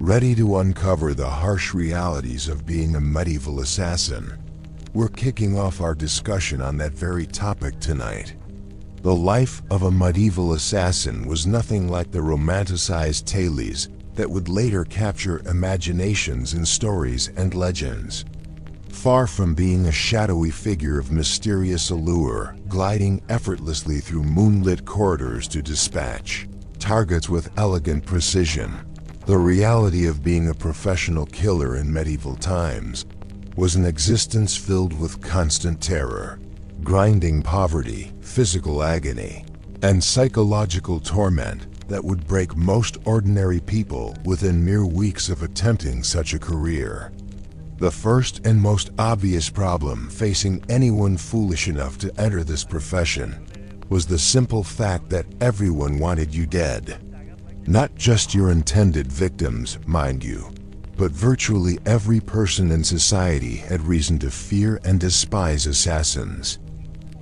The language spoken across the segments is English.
Ready to uncover the harsh realities of being a medieval assassin? We're kicking off our discussion on that very topic tonight. The life of a medieval assassin was nothing like the romanticized tales that would later capture imaginations in stories and legends. Far from being a shadowy figure of mysterious allure, gliding effortlessly through moonlit corridors to dispatch targets with elegant precision, the reality of being a professional killer in medieval times was an existence filled with constant terror, grinding poverty, physical agony, and psychological torment that would break most ordinary people within mere weeks of attempting such a career. The first and most obvious problem facing anyone foolish enough to enter this profession was the simple fact that everyone wanted you dead. Not just your intended victims, mind you, but virtually every person in society had reason to fear and despise assassins.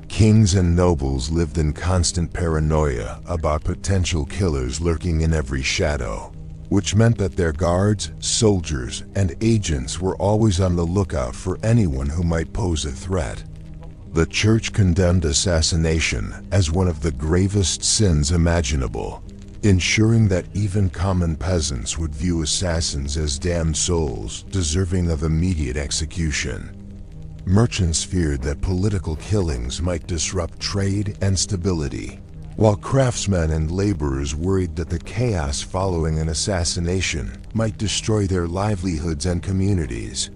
Kings and nobles lived in constant paranoia about potential killers lurking in every shadow, which meant that their guards, soldiers, and agents were always on the lookout for anyone who might pose a threat. The Church condemned assassination as one of the gravest sins imaginable, ensuring that even common peasants would view assassins as damned souls deserving of immediate execution. Merchants feared that political killings might disrupt trade and stability, while craftsmen and laborers worried that the chaos following an assassination might destroy their livelihoods and communities.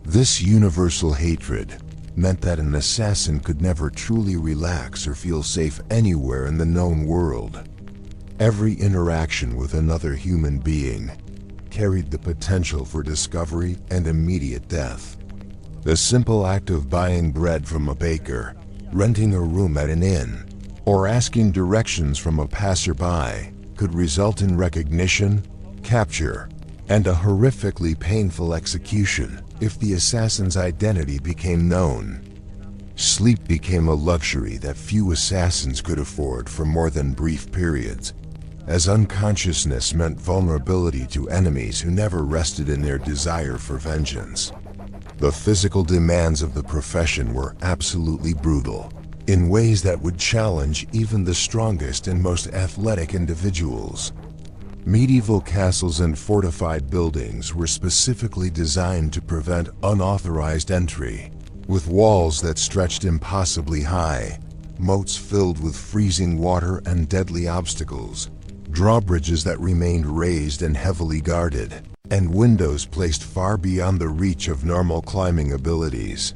This universal hatred meant that an assassin could never truly relax or feel safe anywhere in the known world. Every interaction with another human being carried the potential for discovery and immediate death. The simple act of buying bread from a baker, renting a room at an inn, or asking directions from a passerby could result in recognition, capture, and a horrifically painful execution if the assassin's identity became known. Sleep became a luxury that few assassins could afford for more than brief periods, as unconsciousness meant vulnerability to enemies who never rested in their desire for vengeance. The physical demands of the profession were absolutely brutal, in ways that would challenge even the strongest and most athletic individuals. Medieval castles and fortified buildings were specifically designed to prevent unauthorized entry, with walls that stretched impossibly high, moats filled with freezing water and deadly obstacles, drawbridges that remained raised and heavily guarded, and windows placed far beyond the reach of normal climbing abilities.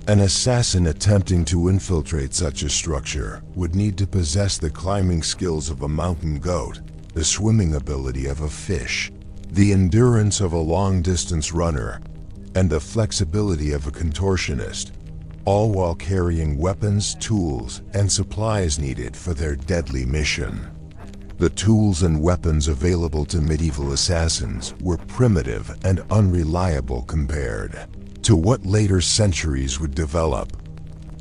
An assassin attempting to infiltrate such a structure would need to possess the climbing skills of a mountain goat, the swimming ability of a fish, the endurance of a long-distance runner, and the flexibility of a contortionist, all while carrying weapons, tools, and supplies needed for their deadly mission. The tools and weapons available to medieval assassins were primitive and unreliable compared to what later centuries would develop.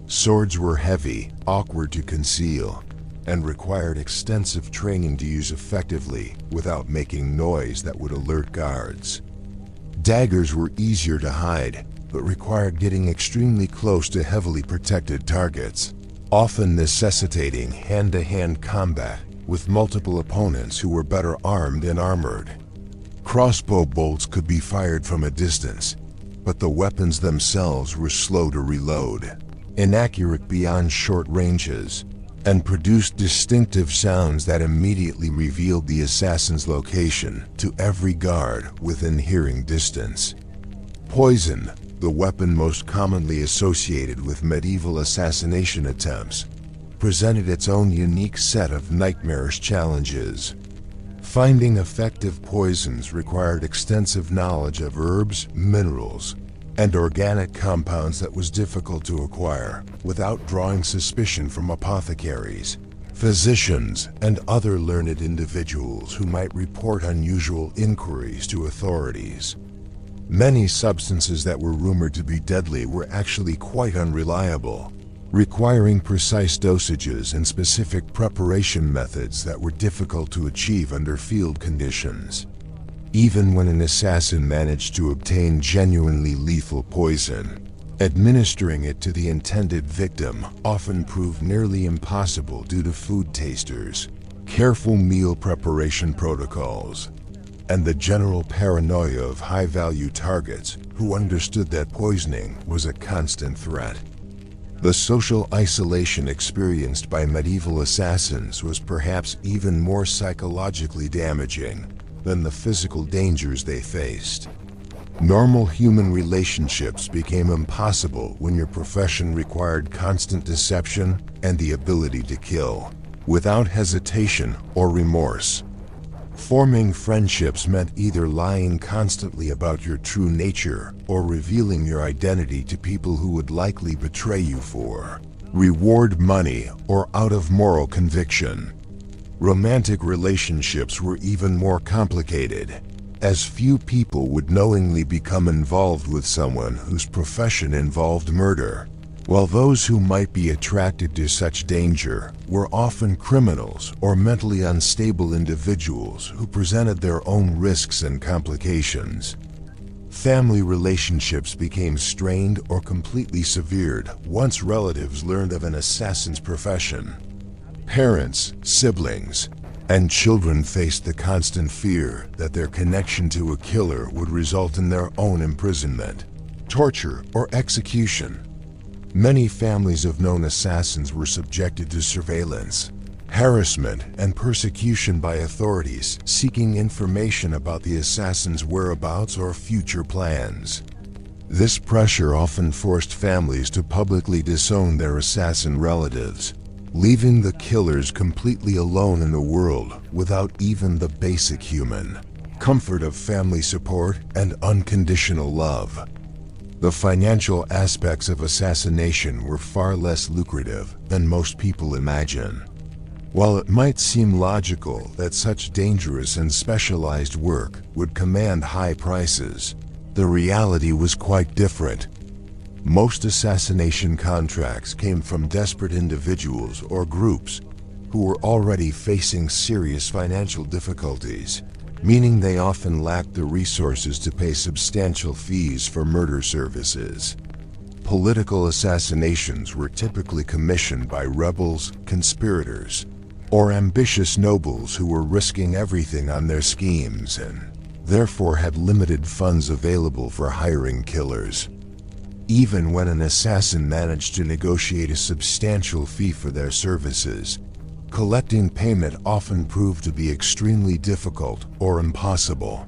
Swords were heavy, awkward to conceal, and required extensive training to use effectively without making noise that would alert guards. Daggers were easier to hide, but required getting extremely close to heavily protected targets, often necessitating hand-to-hand combat with multiple opponents who were better armed and armored. Crossbow bolts could be fired from a distance, but the weapons themselves were slow to reload, inaccurate beyond short ranges, and produced distinctive sounds that immediately revealed the assassin's location to every guard within hearing distance. Poison, the weapon most commonly associated with medieval assassination attempts, presented its own unique set of nightmarish challenges. Finding effective poisons required extensive knowledge of herbs, minerals, and organic compounds that was difficult to acquire without drawing suspicion from apothecaries, physicians, and other learned individuals who might report unusual inquiries to authorities. Many substances that were rumored to be deadly were actually quite unreliable, requiring precise dosages and specific preparation methods that were difficult to achieve under field conditions. Even when an assassin managed to obtain genuinely lethal poison, administering it to the intended victim often proved nearly impossible due to food tasters, careful meal preparation protocols, and the general paranoia of high-value targets who understood that poisoning was a constant threat. The social isolation experienced by medieval assassins was perhaps even more psychologically damaging than the physical dangers they faced. Normal human relationships became impossible when your profession required constant deception and the ability to kill, without hesitation or remorse. Forming friendships meant either lying constantly about your true nature or revealing your identity to people who would likely betray you for reward money or out of moral conviction. Romantic relationships were even more complicated, as few people would knowingly become involved with someone whose profession involved murder, while those who might be attracted to such danger were often criminals or mentally unstable individuals who presented their own risks and complications. Family relationships became strained or completely severed once relatives learned of an assassin's profession. Parents, siblings, and children faced the constant fear that their connection to a killer would result in their own imprisonment, torture, or execution. Many families of known assassins were subjected to surveillance, harassment, and persecution by authorities seeking information about the assassin's whereabouts or future plans. This pressure often forced families to publicly disown their assassin relatives, leaving the killers completely alone in the world without even the basic human comfort of family support and unconditional love. The financial aspects of assassination were far less lucrative than most people imagine. While it might seem logical that such dangerous and specialized work would command high prices, the reality was quite different. Most assassination contracts came from desperate individuals or groups who were already facing serious financial difficulties, meaning they often lacked the resources to pay substantial fees for murder services. Political assassinations were typically commissioned by rebels, conspirators, or ambitious nobles who were risking everything on their schemes and therefore had limited funds available for hiring killers. Even when an assassin managed to negotiate a substantial fee for their services, collecting payment often proved to be extremely difficult or impossible.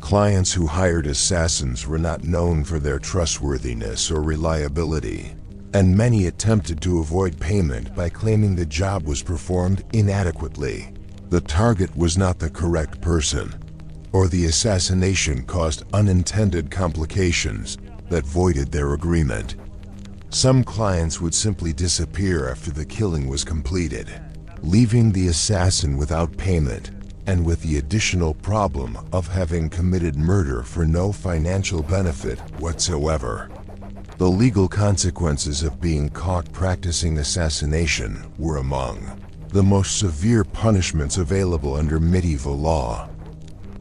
Clients who hired assassins were not known for their trustworthiness or reliability, and many attempted to avoid payment by claiming the job was performed inadequately, the target was not the correct person, or the assassination caused unintended complications that voided their agreement. Some clients would simply disappear after the killing was completed, leaving the assassin without payment and with the additional problem of having committed murder for no financial benefit whatsoever. The legal consequences of being caught practicing assassination were among the most severe punishments available under medieval law.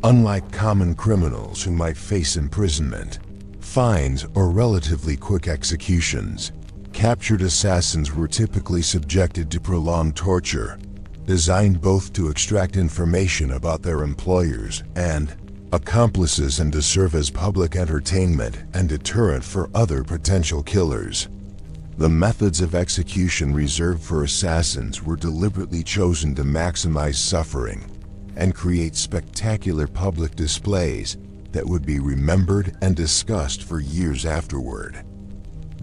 Unlike common criminals who might face imprisonment, fines, or relatively quick executions, captured assassins were typically subjected to prolonged torture, designed both to extract information about their employers and accomplices and to serve as public entertainment and deterrent for other potential killers. The methods of execution reserved for assassins were deliberately chosen to maximize suffering and create spectacular public displays that would be remembered and discussed for years afterward.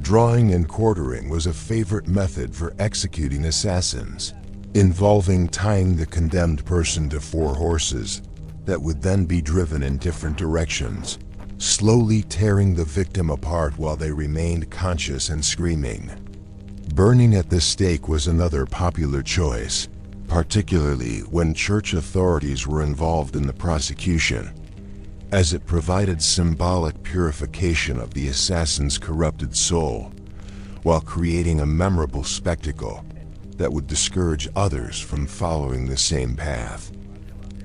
Drawing and quartering was a favorite method for executing assassins, involving tying the condemned person to 4 horses that would then be driven in different directions, slowly tearing the victim apart while they remained conscious and screaming. Burning at the stake was another popular choice, particularly when church authorities were involved in the prosecution, as it provided symbolic purification of the assassin's corrupted soul, while creating a memorable spectacle that would discourage others from following the same path.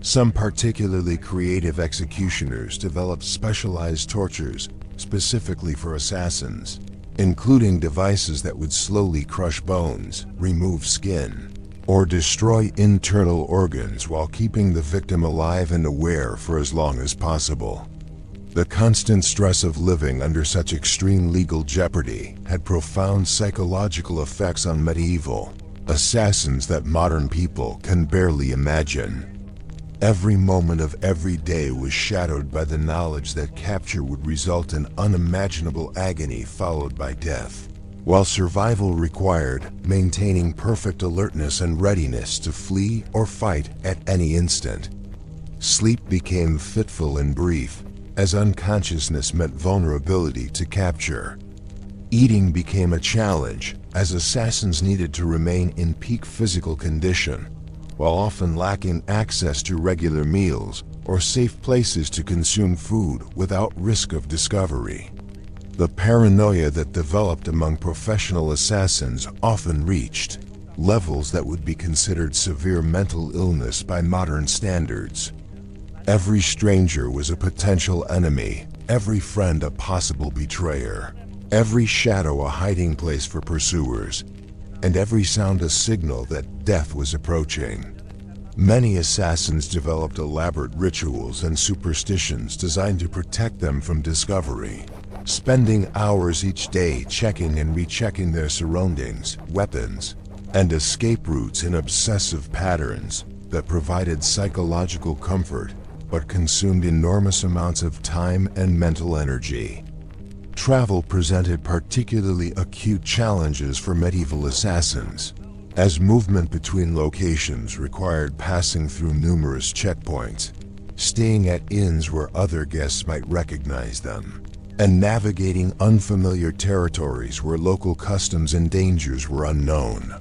Some particularly creative executioners developed specialized tortures specifically for assassins, including devices that would slowly crush bones, remove skin, or destroy internal organs while keeping the victim alive and aware for as long as possible. The constant stress of living under such extreme legal jeopardy had profound psychological effects on medieval assassins that modern people can barely imagine. Every moment of every day was shadowed by the knowledge that capture would result in unimaginable agony followed by death, while survival required maintaining perfect alertness and readiness to flee or fight at any instant. Sleep became fitful and brief, as unconsciousness meant vulnerability to capture. Eating became a challenge, as assassins needed to remain in peak physical condition, while often lacking access to regular meals or safe places to consume food without risk of discovery. The paranoia that developed among professional assassins often reached levels that would be considered severe mental illness by modern standards. Every stranger was a potential enemy, every friend a possible betrayer, every shadow a hiding place for pursuers, and every sound a signal that death was approaching. Many assassins developed elaborate rituals and superstitions designed to protect them from discovery, spending hours each day checking and rechecking their surroundings, weapons, and escape routes in obsessive patterns that provided psychological comfort but consumed enormous amounts of time and mental energy. Travel presented particularly acute challenges for medieval assassins, as movement between locations required passing through numerous checkpoints, staying at inns where other guests might recognize them, and navigating unfamiliar territories where local customs and dangers were unknown.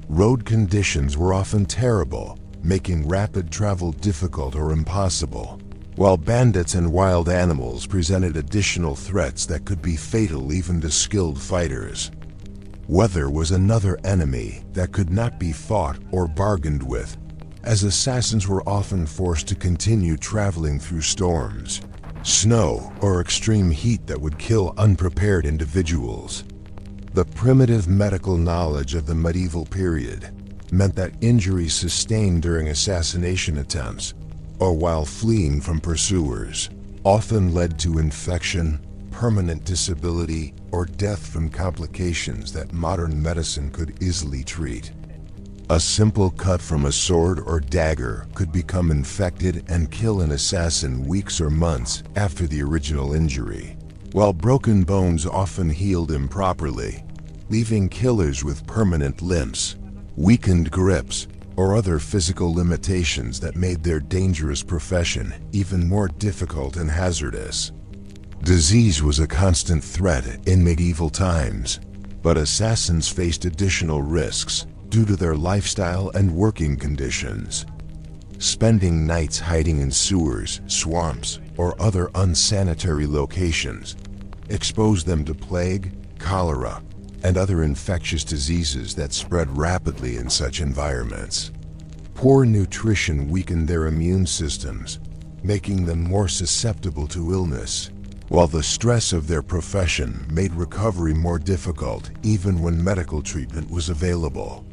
Road conditions were often terrible, making rapid travel difficult or impossible, while bandits and wild animals presented additional threats that could be fatal even to skilled fighters. Weather was another enemy that could not be fought or bargained with, as assassins were often forced to continue traveling through storms, snow, or extreme heat that would kill unprepared individuals. The primitive medical knowledge of the medieval period meant that injuries sustained during assassination attempts, or while fleeing from pursuers, often led to infection, permanent disability, or death from complications that modern medicine could easily treat. A simple cut from a sword or dagger could become infected and kill an assassin weeks or months after the original injury, while broken bones often healed improperly, leaving killers with permanent limps, weakened grips, or other physical limitations that made their dangerous profession even more difficult and hazardous. Disease was a constant threat in medieval times, but assassins faced additional risks due to their lifestyle and working conditions. Spending nights hiding in sewers, swamps, or other unsanitary locations exposed them to plague, cholera, and other infectious diseases that spread rapidly in such environments. Poor nutrition weakened their immune systems, making them more susceptible to illness, while the stress of their profession made recovery more difficult even when medical treatment was available.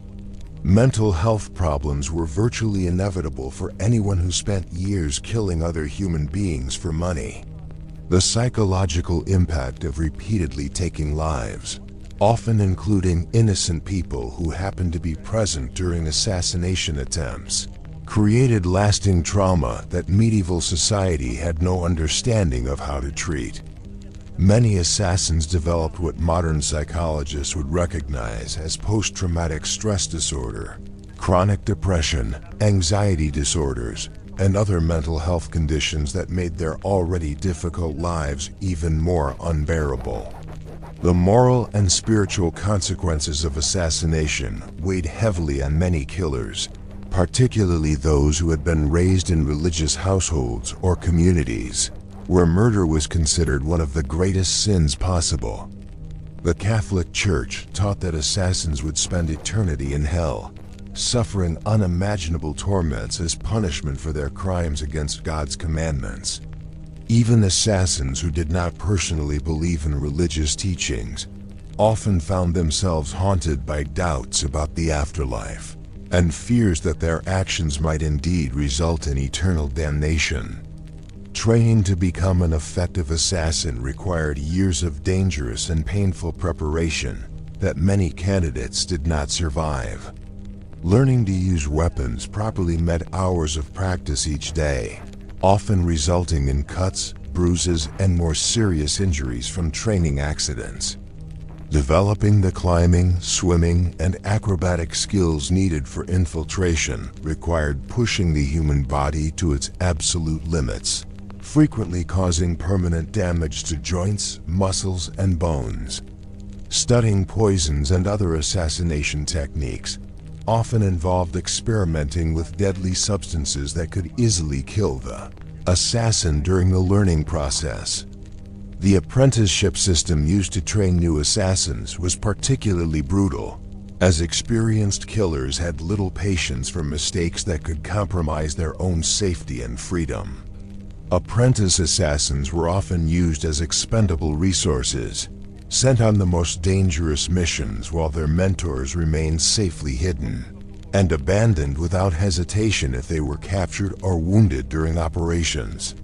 Mental health problems were virtually inevitable for anyone who spent years killing other human beings for money. The psychological impact of repeatedly taking lives, often including innocent people who happened to be present during assassination attempts, created lasting trauma that medieval society had no understanding of how to treat. Many assassins developed what modern psychologists would recognize as post-traumatic stress disorder, chronic depression, anxiety disorders, and other mental health conditions that made their already difficult lives even more unbearable. The moral and spiritual consequences of assassination weighed heavily on many killers, particularly those who had been raised in religious households or communities, where murder was considered one of the greatest sins possible. The Catholic Church taught that assassins would spend eternity in hell, suffering unimaginable torments as punishment for their crimes against God's commandments. Even assassins who did not personally believe in religious teachings often found themselves haunted by doubts about the afterlife and fears that their actions might indeed result in eternal damnation. Training to become an effective assassin required years of dangerous and painful preparation that many candidates did not survive. Learning to use weapons properly meant hours of practice each day, often resulting in cuts, bruises, and more serious injuries from training accidents. Developing the climbing, swimming, and acrobatic skills needed for infiltration required pushing the human body to its absolute limits, frequently causing permanent damage to joints, muscles, and bones. Studying poisons and other assassination techniques often involved experimenting with deadly substances that could easily kill the assassin during the learning process. The apprenticeship system used to train new assassins was particularly brutal, as experienced killers had little patience for mistakes that could compromise their own safety and freedom. Apprentice assassins were often used as expendable resources, sent on the most dangerous missions while their mentors remained safely hidden, and abandoned without hesitation if they were captured or wounded during operations.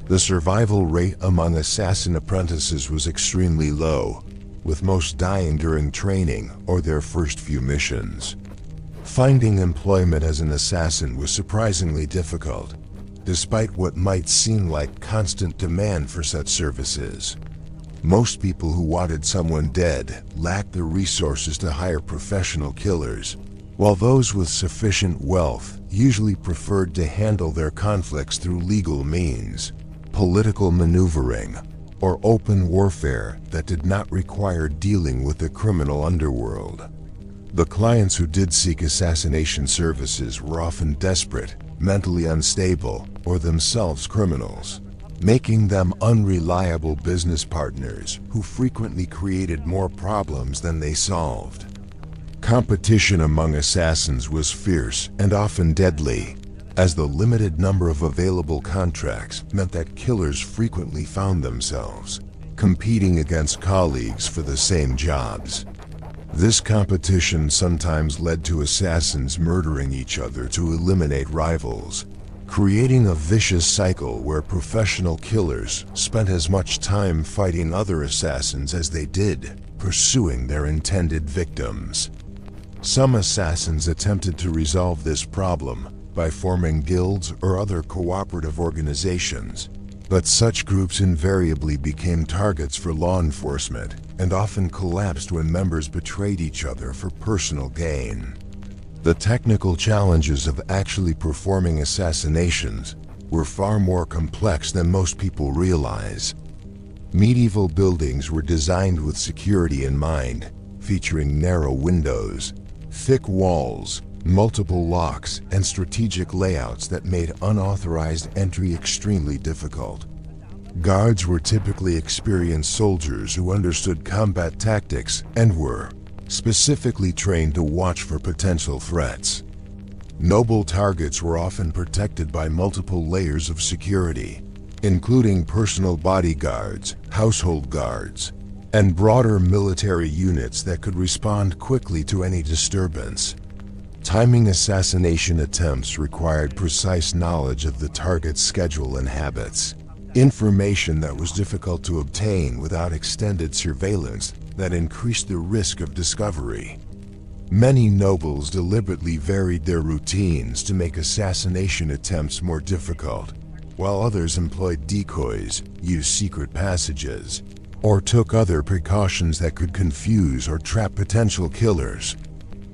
The survival rate among assassin apprentices was extremely low, with most dying during training or their first few missions. Finding employment as an assassin was surprisingly difficult, despite what might seem like constant demand for such services. Most people who wanted someone dead lacked the resources to hire professional killers, while those with sufficient wealth usually preferred to handle their conflicts through legal means, political maneuvering, or open warfare that did not require dealing with the criminal underworld. The clients who did seek assassination services were often desperate, mentally unstable, or themselves criminals, making them unreliable business partners who frequently created more problems than they solved. Competition among assassins was fierce and often deadly, as the limited number of available contracts meant that killers frequently found themselves competing against colleagues for the same jobs. This competition sometimes led to assassins murdering each other to eliminate rivals, creating a vicious cycle where professional killers spent as much time fighting other assassins as they did pursuing their intended victims. Some assassins attempted to resolve this problem by forming guilds or other cooperative organizations, but such groups invariably became targets for law enforcement and often collapsed when members betrayed each other for personal gain. The technical challenges of actually performing assassinations were far more complex than most people realize. Medieval buildings were designed with security in mind, featuring narrow windows, thick walls, multiple locks, and strategic layouts that made unauthorized entry extremely difficult. Guards were typically experienced soldiers who understood combat tactics and were specifically trained to watch for potential threats. Noble targets were often protected by multiple layers of security, including personal bodyguards, household guards, and broader military units that could respond quickly to any disturbance. Timing assassination attempts required precise knowledge of the target's schedule and habits, information that was difficult to obtain without extended surveillance that increased the risk of discovery. Many nobles deliberately varied their routines to make assassination attempts more difficult, while others employed decoys, used secret passages, or took other precautions that could confuse or trap potential killers.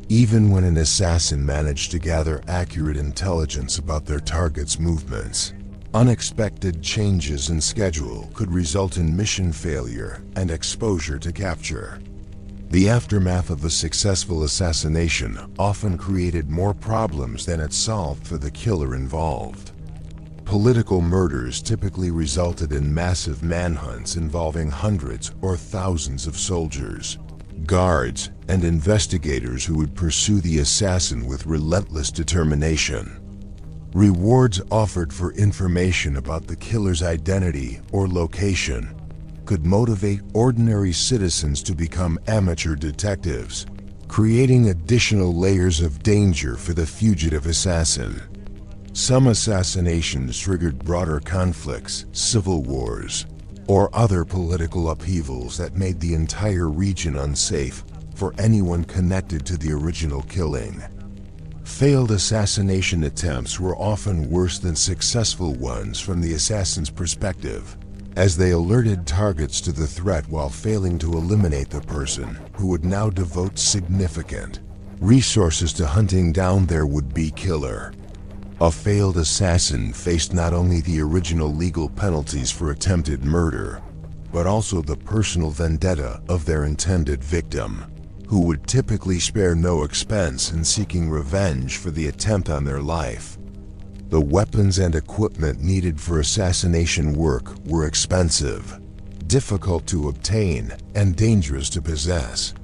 Even when an assassin managed to gather accurate intelligence about their target's movements, unexpected changes in schedule could result in mission failure and exposure to capture. The aftermath of a successful assassination often created more problems than it solved for the killer involved. Political murders typically resulted in massive manhunts involving hundreds or thousands of soldiers. guards, and investigators who would pursue the assassin with relentless determination. Rewards offered for information about the killer's identity or location could motivate ordinary citizens to become amateur detectives, creating additional layers of danger for the fugitive assassin. Some assassinations triggered broader conflicts, civil wars, or other political upheavals that made the entire region unsafe for anyone connected to the original killing. Failed assassination attempts were often worse than successful ones from the assassin's perspective, as they alerted targets to the threat while failing to eliminate the person who would now devote significant resources to hunting down their would-be killer. A failed assassin faced not only the original legal penalties for attempted murder, but also the personal vendetta of their intended victim, who would typically spare no expense in seeking revenge for the attempt on their life. The weapons and equipment needed for assassination work were expensive, difficult to obtain, and dangerous to possess.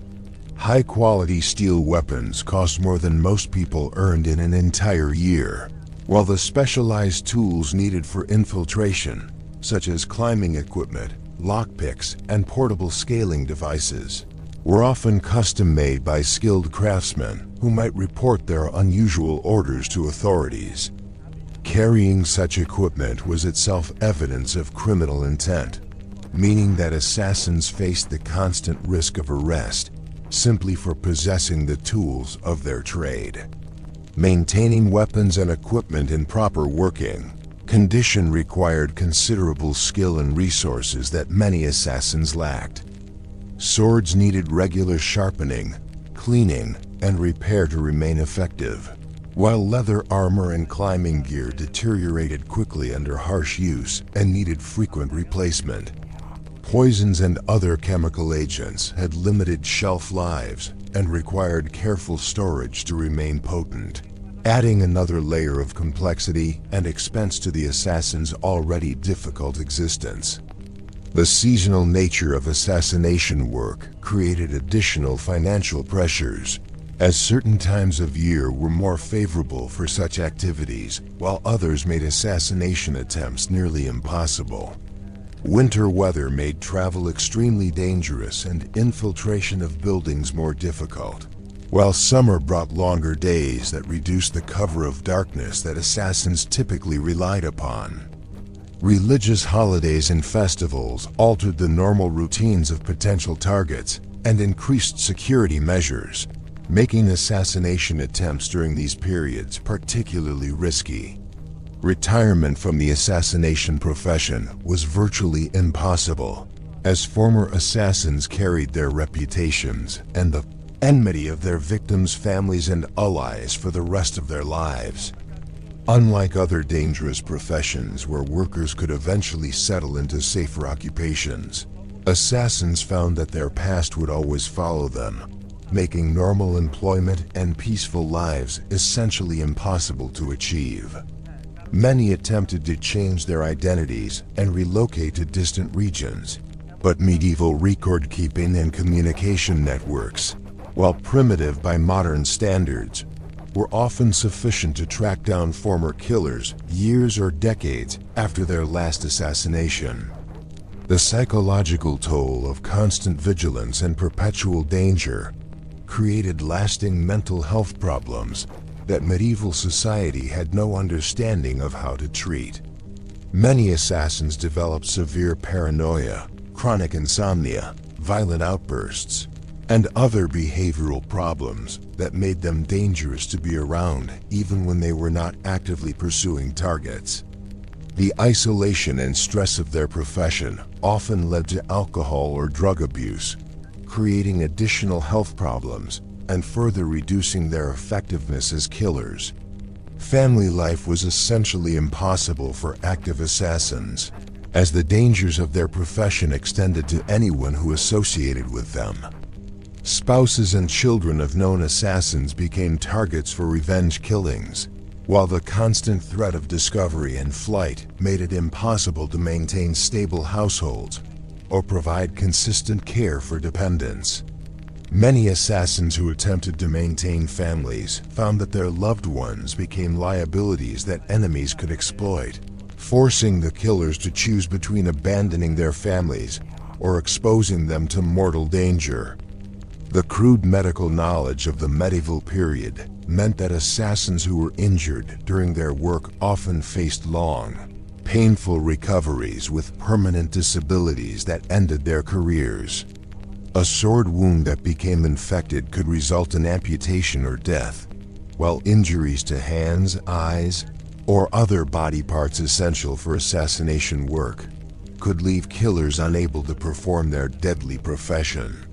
High-quality steel weapons cost more than most people earned in an entire year, while the specialized tools needed for infiltration, such as climbing equipment, lockpicks, and portable scaling devices, were often custom-made by skilled craftsmen who might report their unusual orders to authorities. Carrying such equipment was itself evidence of criminal intent, meaning that assassins faced the constant risk of arrest simply for possessing the tools of their trade. Maintaining weapons and equipment in proper working condition required considerable skill and resources that many assassins lacked. Swords needed regular sharpening, cleaning, and repair to remain effective, while leather armor and climbing gear deteriorated quickly under harsh use and needed frequent replacement. Poisons and other chemical agents had limited shelf lives and required careful storage to remain potent, adding another layer of complexity and expense to the assassin's already difficult existence. The seasonal nature of assassination work created additional financial pressures, as certain times of year were more favorable for such activities, while others made assassination attempts nearly impossible. Winter weather made travel extremely dangerous and infiltration of buildings more difficult, while summer brought longer days that reduced the cover of darkness that assassins typically relied upon. Religious holidays and festivals altered the normal routines of potential targets and increased security measures, making assassination attempts during these periods particularly risky. Retirement from the assassination profession was virtually impossible, as former assassins carried their reputations and the enmity of their victims' families and allies for the rest of their lives. Unlike other dangerous professions where workers could eventually settle into safer occupations, assassins found that their past would always follow them, making normal employment and peaceful lives essentially impossible to achieve. Many attempted to change their identities and relocate to distant regions, but medieval record-keeping and communication networks, while primitive by modern standards, were often sufficient to track down former killers years or decades after their last assassination. The psychological toll of constant vigilance and perpetual danger created lasting mental health problems that medieval society had no understanding of how to treat. Many assassins developed severe paranoia, chronic insomnia, violent outbursts, and other behavioral problems that made them dangerous to be around even when they were not actively pursuing targets. The isolation and stress of their profession often led to alcohol or drug abuse, creating additional health problems and further reducing their effectiveness as killers. Family life was essentially impossible for active assassins, as the dangers of their profession extended to anyone who associated with them. Spouses and children of known assassins became targets for revenge killings, while the constant threat of discovery and flight made it impossible to maintain stable households or provide consistent care for dependents. Many assassins who attempted to maintain families found that their loved ones became liabilities that enemies could exploit, forcing the killers to choose between abandoning their families or exposing them to mortal danger. The crude medical knowledge of the medieval period meant that assassins who were injured during their work often faced long, painful recoveries with permanent disabilities that ended their careers. A sword wound that became infected could result in amputation or death, while injuries to hands, eyes, or other body parts essential for assassination work could leave killers unable to perform their deadly profession.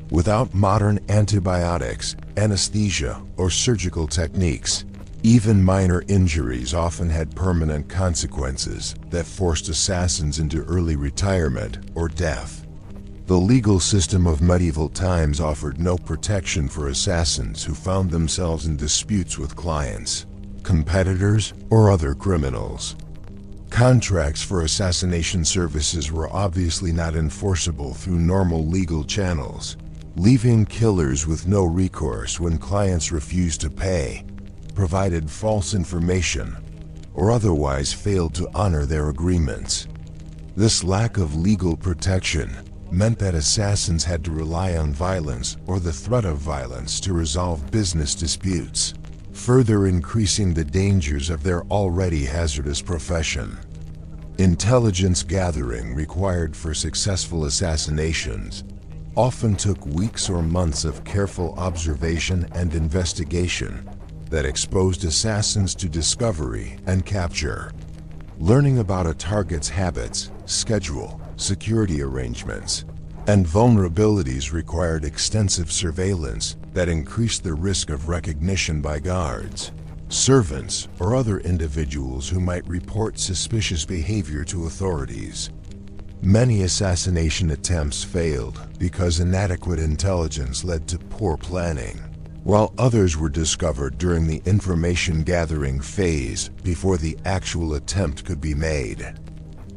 Without modern antibiotics, anesthesia, or surgical techniques, even minor injuries often had permanent consequences that forced assassins into early retirement or death. The legal system of medieval times offered no protection for assassins who found themselves in disputes with clients, competitors, or other criminals. Contracts for assassination services were obviously not enforceable through normal legal channels, leaving killers with no recourse when clients refused to pay, provided false information, or otherwise failed to honor their agreements. This lack of legal protection meant that assassins had to rely on violence or the threat of violence to resolve business disputes, further increasing the dangers of their already hazardous profession. Intelligence gathering required for successful assassinations often took weeks or months of careful observation and investigation that exposed assassins to discovery and capture. Learning about a target's habits, schedule, security arrangements, and vulnerabilities required extensive surveillance that increased the risk of recognition by guards, servants, or other individuals who might report suspicious behavior to authorities. Many assassination attempts failed because inadequate intelligence led to poor planning, while others were discovered during the information gathering phase before the actual attempt could be made.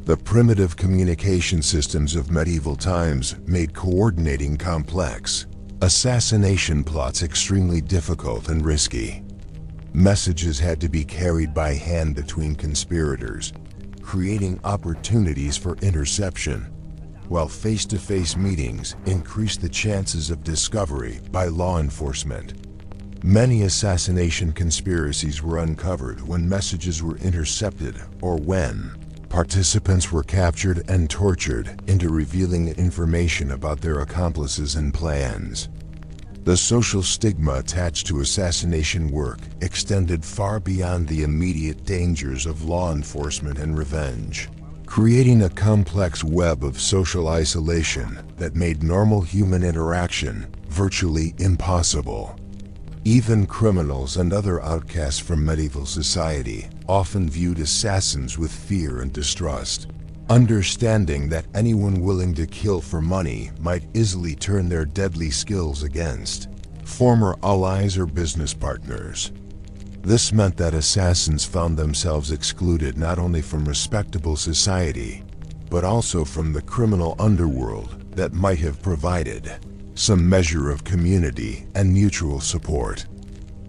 The primitive communication systems of medieval times made coordinating complex assassination plots extremely difficult and risky. Messages had to be carried by hand between conspirators, creating opportunities for interception, while face-to-face meetings increased the chances of discovery by law enforcement. Many assassination conspiracies were uncovered when messages were intercepted or when participants were captured and tortured into revealing information about their accomplices and plans. The social stigma attached to assassination work extended far beyond the immediate dangers of law enforcement and revenge, creating a complex web of social isolation that made normal human interaction virtually impossible. Even criminals and other outcasts from medieval society often viewed assassins with fear and distrust, understanding that anyone willing to kill for money might easily turn their deadly skills against former allies or business partners. This meant that assassins found themselves excluded not only from respectable society, but also from the criminal underworld that might have provided some measure of community and mutual support.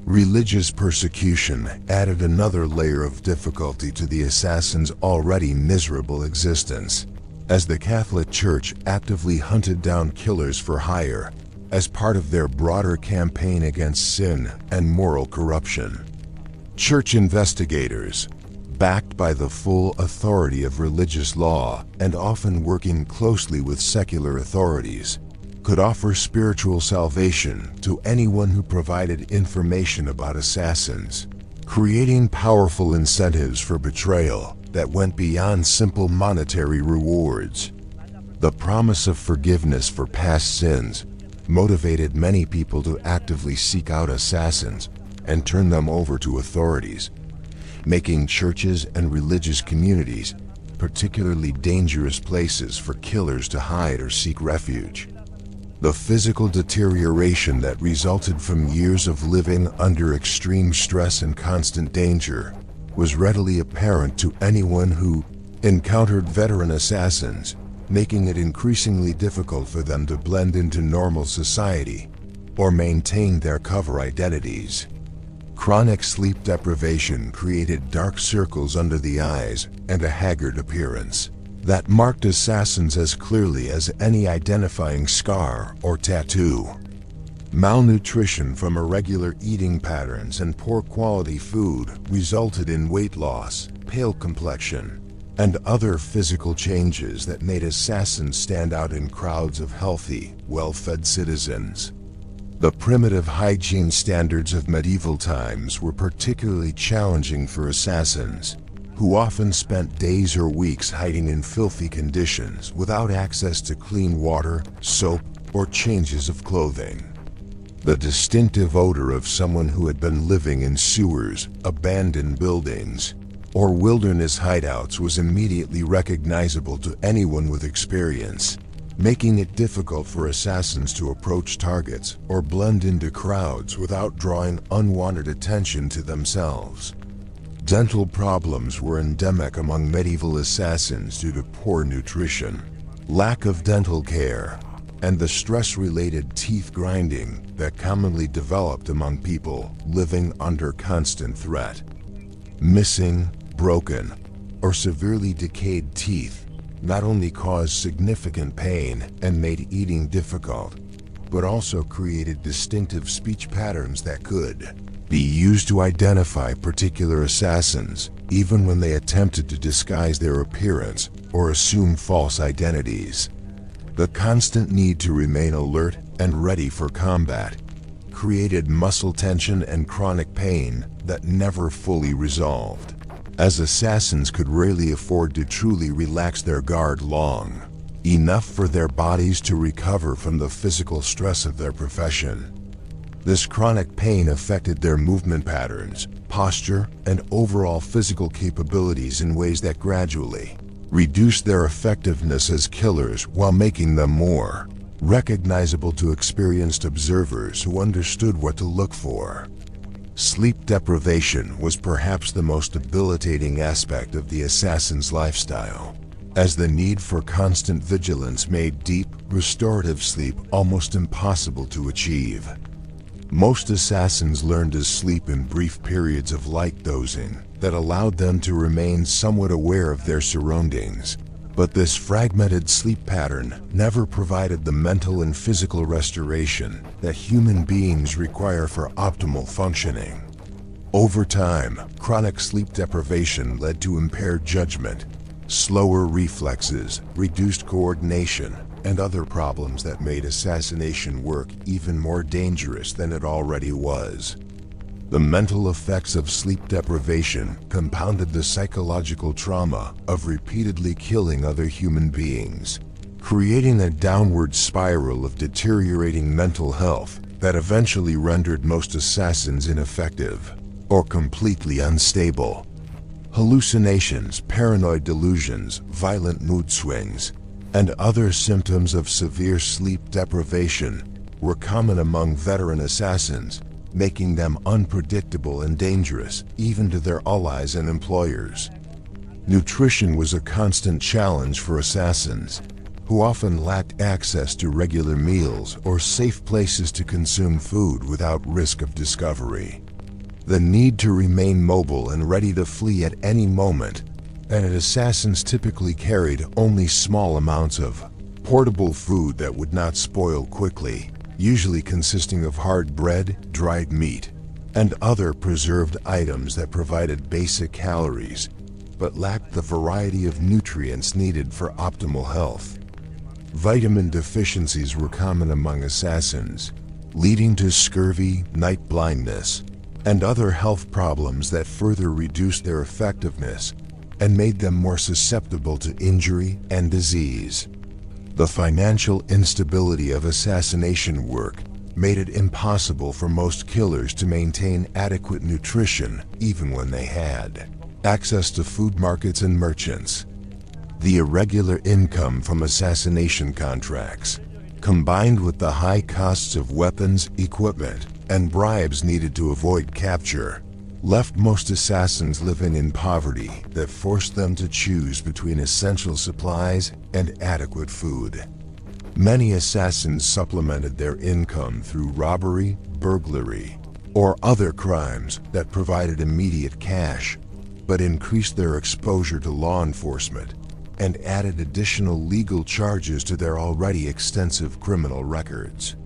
Religious persecution added another layer of difficulty to the assassins' already miserable existence, as the Catholic Church actively hunted down killers for hire as part of their broader campaign against sin and moral corruption. Church investigators, backed by the full authority of religious law and often working closely with secular authorities, could offer spiritual salvation to anyone who provided information about assassins, creating powerful incentives for betrayal that went beyond simple monetary rewards. The promise of forgiveness for past sins motivated many people to actively seek out assassins and turn them over to authorities, making churches and religious communities particularly dangerous places for killers to hide or seek refuge. The physical deterioration that resulted from years of living under extreme stress and constant danger was readily apparent to anyone who encountered veteran assassins making it increasingly difficult for them to blend into normal society or maintain their cover identities. Chronic sleep deprivation created dark circles under the eyes and a haggard appearance that marked assassins as clearly as any identifying scar or tattoo. Malnutrition from irregular eating patterns and poor quality food resulted in weight loss, pale complexion, and other physical changes that made assassins stand out in crowds of healthy, well-fed citizens. The primitive hygiene standards of medieval times were particularly challenging for assassins, who often spent days or weeks hiding in filthy conditions without access to clean water, soap, or changes of clothing. The distinctive odor of someone who had been living in sewers, abandoned buildings, or wilderness hideouts was immediately recognizable to anyone with experience, making it difficult for assassins to approach targets or blend into crowds without drawing unwanted attention to themselves. Dental problems were endemic among medieval assassins due to poor nutrition, lack of dental care, and the stress-related teeth grinding that commonly developed among people living under constant threat. Missing, broken, or severely decayed teeth not only caused significant pain and made eating difficult, but also created distinctive speech patterns that could be used to identify particular assassins, even when they attempted to disguise their appearance or assume false identities. The constant need to remain alert and ready for combat created muscle tension and chronic pain that never fully resolved, as assassins could rarely afford to truly relax their guard long enough for their bodies to recover from the physical stress of their profession. This chronic pain affected their movement patterns, posture, and overall physical capabilities in ways that gradually reduced their effectiveness as killers while making them more recognizable to experienced observers who understood what to look for. Sleep deprivation was perhaps the most debilitating aspect of the assassin's lifestyle, as the need for constant vigilance made deep, restorative sleep almost impossible to achieve. Most assassins learned to sleep in brief periods of light dozing that allowed them to remain somewhat aware of their surroundings, but this fragmented sleep pattern never provided the mental and physical restoration that human beings require for optimal functioning. Over time, chronic sleep deprivation led to impaired judgment, slower reflexes, reduced coordination, and other problems that made assassination work even more dangerous than it already was. The mental effects of sleep deprivation compounded the psychological trauma of repeatedly killing other human beings, creating a downward spiral of deteriorating mental health that eventually rendered most assassins ineffective or completely unstable. Hallucinations, paranoid delusions, violent mood swings, and other symptoms of severe sleep deprivation were common among veteran assassins, making them unpredictable and dangerous even to their allies and employers. Nutrition was a constant challenge for assassins, who often lacked access to regular meals or safe places to consume food without risk of discovery. The need to remain mobile and ready to flee at any moment, and assassins typically carried only small amounts of portable food that would not spoil quickly, usually consisting of hard bread, dried meat, and other preserved items that provided basic calories, but lacked the variety of nutrients needed for optimal health. Vitamin deficiencies were common among assassins, leading to scurvy, night blindness, and other health problems that further reduced their effectiveness and made them more susceptible to injury and disease. The financial instability of assassination work made it impossible for most killers to maintain adequate nutrition even when they had access to food markets and merchants. The irregular income from assassination contracts, combined with the high costs of weapons, equipment, and bribes needed to avoid capture, left most assassins living in poverty that forced them to choose between essential supplies and adequate food. Many assassins supplemented their income through robbery, burglary, or other crimes that provided immediate cash, but increased their exposure to law enforcement and added additional legal charges to their already extensive criminal records.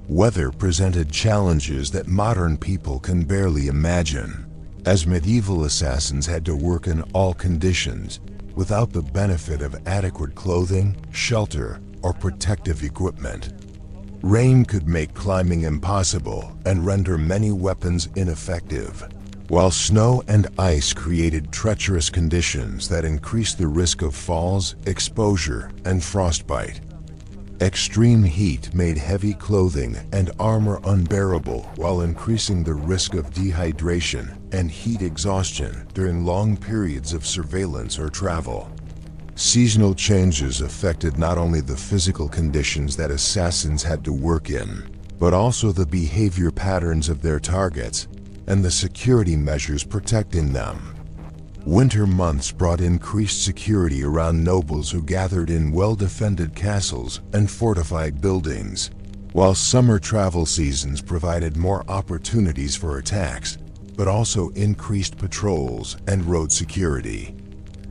Weather presented challenges that modern people can barely imagine, as medieval assassins had to work in all conditions without the benefit of adequate clothing, shelter, or protective equipment. Rain could make climbing impossible and render many weapons ineffective, while snow and ice created treacherous conditions that increased the risk of falls, exposure, and frostbite. Extreme heat made heavy clothing and armor unbearable while increasing the risk of dehydration and heat exhaustion during long periods of surveillance or travel. Seasonal changes affected not only the physical conditions that assassins had to work in, but also the behavior patterns of their targets and the security measures protecting them. Winter months brought increased security around nobles who gathered in well-defended castles and fortified buildings, while summer travel seasons provided more opportunities for attacks, but also increased patrols and road security.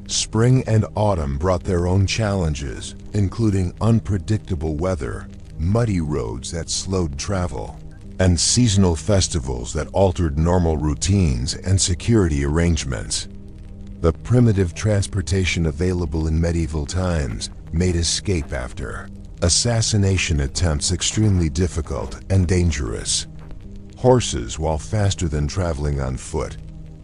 Spring and autumn brought their own challenges, including unpredictable weather, muddy roads that slowed travel, and seasonal festivals that altered normal routines and security arrangements. The primitive transportation available in medieval times made escape after assassination attempts extremely difficult and dangerous. Horses, while faster than traveling on foot,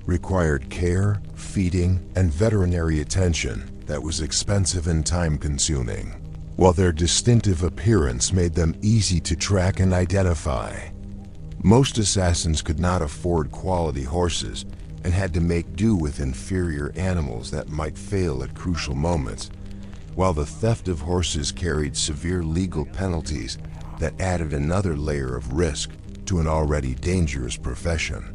required care, feeding, and veterinary attention that was expensive and time-consuming, while their distinctive appearance made them easy to track and identify. Most assassins could not afford quality horses and had to make do with inferior animals that might fail at crucial moments, while the theft of horses carried severe legal penalties that added another layer of risk to an already dangerous profession.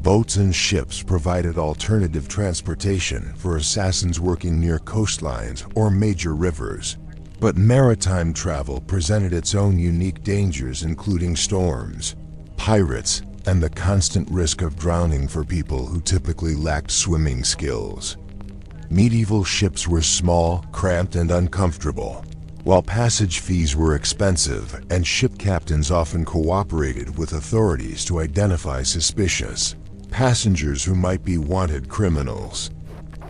Boats and ships provided alternative transportation for assassins working near coastlines or major rivers, but maritime travel presented its own unique dangers, including storms, pirates, and the constant risk of drowning for people who typically lacked swimming skills. Medieval ships were small, cramped, and uncomfortable, while passage fees were expensive and ship captains often cooperated with authorities to identify suspicious passengers who might be wanted criminals.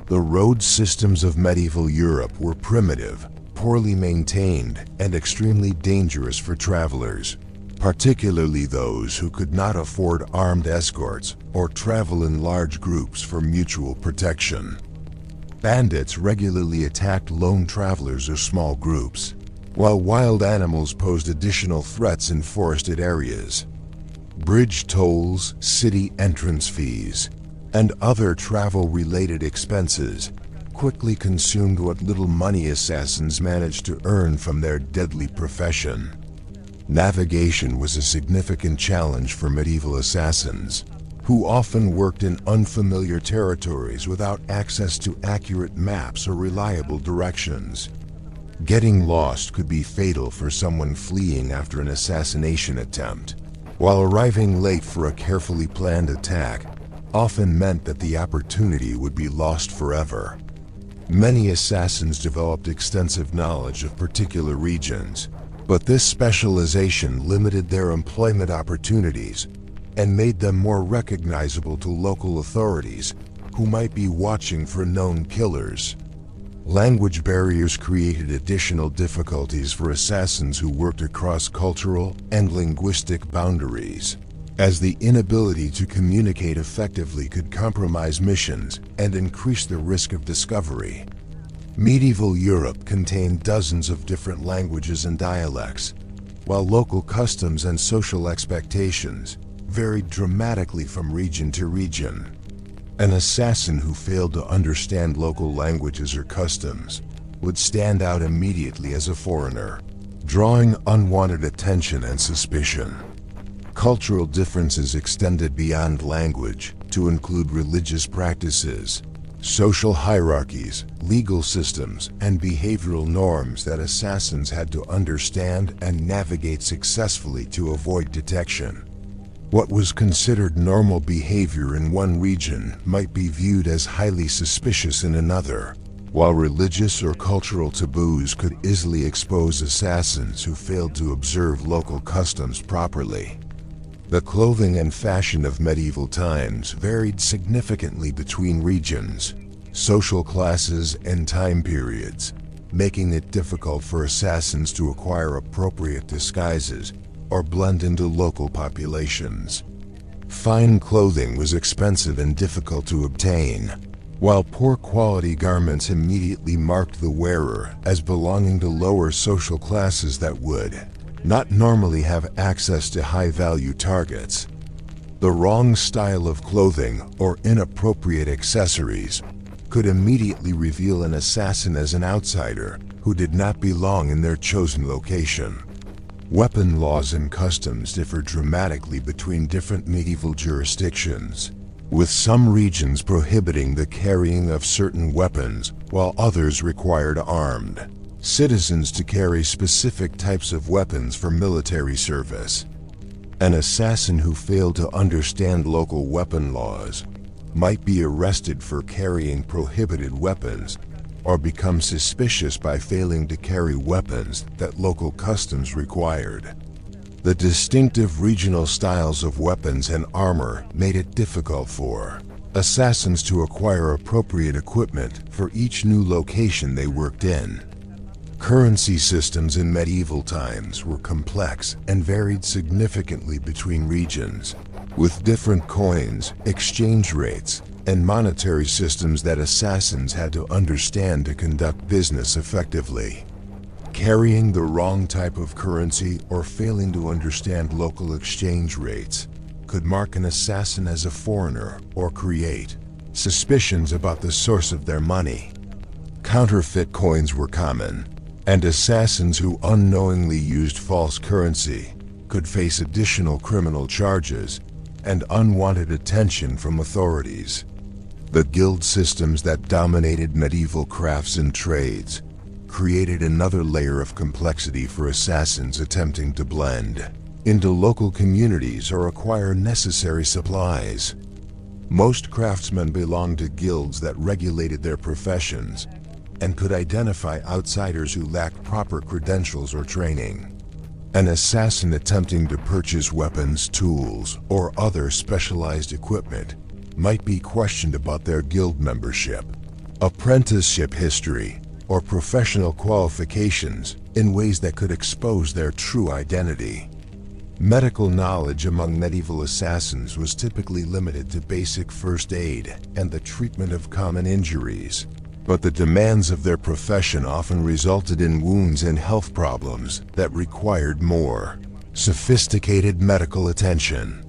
The road systems of medieval Europe were primitive, poorly maintained, and extremely dangerous for travelers, particularly those who could not afford armed escorts or travel in large groups for mutual protection. Bandits regularly attacked lone travelers or small groups, while wild animals posed additional threats in forested areas. Bridge tolls, city entrance fees, and other travel-related expenses quickly consumed what little money assassins managed to earn from their deadly profession. Navigation was a significant challenge for medieval assassins, who often worked in unfamiliar territories without access to accurate maps or reliable directions. Getting lost could be fatal for someone fleeing after an assassination attempt, while arriving late for a carefully planned attack often meant that the opportunity would be lost forever. Many assassins developed extensive knowledge of particular regions, but this specialization limited their employment opportunities and made them more recognizable to local authorities who might be watching for known killers. Language barriers created additional difficulties for assassins who worked across cultural and linguistic boundaries, as the inability to communicate effectively could compromise missions and increase the risk of discovery. Medieval Europe contained dozens of different languages and dialects, while local customs and social expectations varied dramatically from region to region. An assassin who failed to understand local languages or customs would stand out immediately as a foreigner, drawing unwanted attention and suspicion. Cultural differences extended beyond language to include religious practices, social hierarchies, legal systems, and behavioral norms that assassins had to understand and navigate successfully to avoid detection. What was considered normal behavior in one region might be viewed as highly suspicious in another, while religious or cultural taboos could easily expose assassins who failed to observe local customs properly. The clothing and fashion of medieval times varied significantly between regions, social classes, and time periods, making it difficult for assassins to acquire appropriate disguises or blend into local populations. Fine clothing was expensive and difficult to obtain, while poor quality garments immediately marked the wearer as belonging to lower social classes that would not normally have access to high-value targets. The wrong style of clothing or inappropriate accessories could immediately reveal an assassin as an outsider who did not belong in their chosen location. Weapon laws and customs differ dramatically between different medieval jurisdictions, with some regions prohibiting the carrying of certain weapons while others required armed citizens to carry specific types of weapons for military service. An assassin who failed to understand local weapon laws might be arrested for carrying prohibited weapons or become suspicious by failing to carry weapons that local customs required. The distinctive regional styles of weapons and armor made it difficult for assassins to acquire appropriate equipment for each new location they worked in. Currency systems in medieval times were complex and varied significantly between regions, with different coins, exchange rates, and monetary systems that assassins had to understand to conduct business effectively. Carrying the wrong type of currency or failing to understand local exchange rates could mark an assassin as a foreigner or create suspicions about the source of their money. Counterfeit coins were common, and assassins who unknowingly used false currency could face additional criminal charges and unwanted attention from authorities. The guild systems that dominated medieval crafts and trades created another layer of complexity for assassins attempting to blend into local communities or acquire necessary supplies. Most craftsmen belonged to guilds that regulated their professions and could identify outsiders who lacked proper credentials or training. An assassin attempting to purchase weapons, tools, or other specialized equipment might be questioned about their guild membership, apprenticeship history, or professional qualifications in ways that could expose their true identity. Medical knowledge among medieval assassins was typically limited to basic first aid and the treatment of common injuries, but the demands of their profession often resulted in wounds and health problems that required more sophisticated medical attention.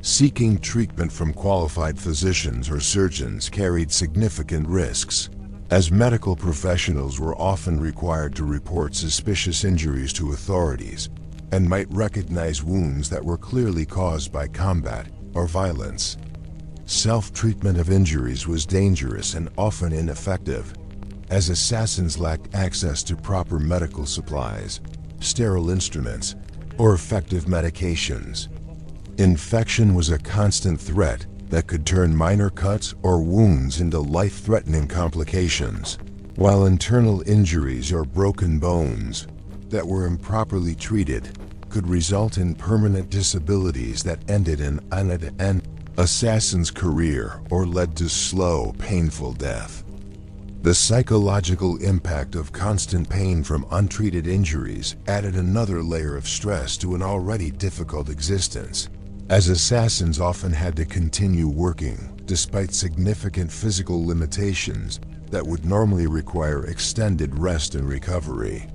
Seeking treatment from qualified physicians or surgeons carried significant risks, as medical professionals were often required to report suspicious injuries to authorities and might recognize wounds that were clearly caused by combat or violence. Self-treatment of injuries was dangerous and often ineffective, as assassins lacked access to proper medical supplies, sterile instruments, or effective medications. Infection was a constant threat that could turn minor cuts or wounds into life-threatening complications, while internal injuries or broken bones that were improperly treated could result in permanent disabilities that ended in an assassin's career or led to slow, painful death. The psychological impact of constant pain from untreated injuries added another layer of stress to an already difficult existence, as assassins often had to continue working despite significant physical limitations that would normally require extended rest and recovery.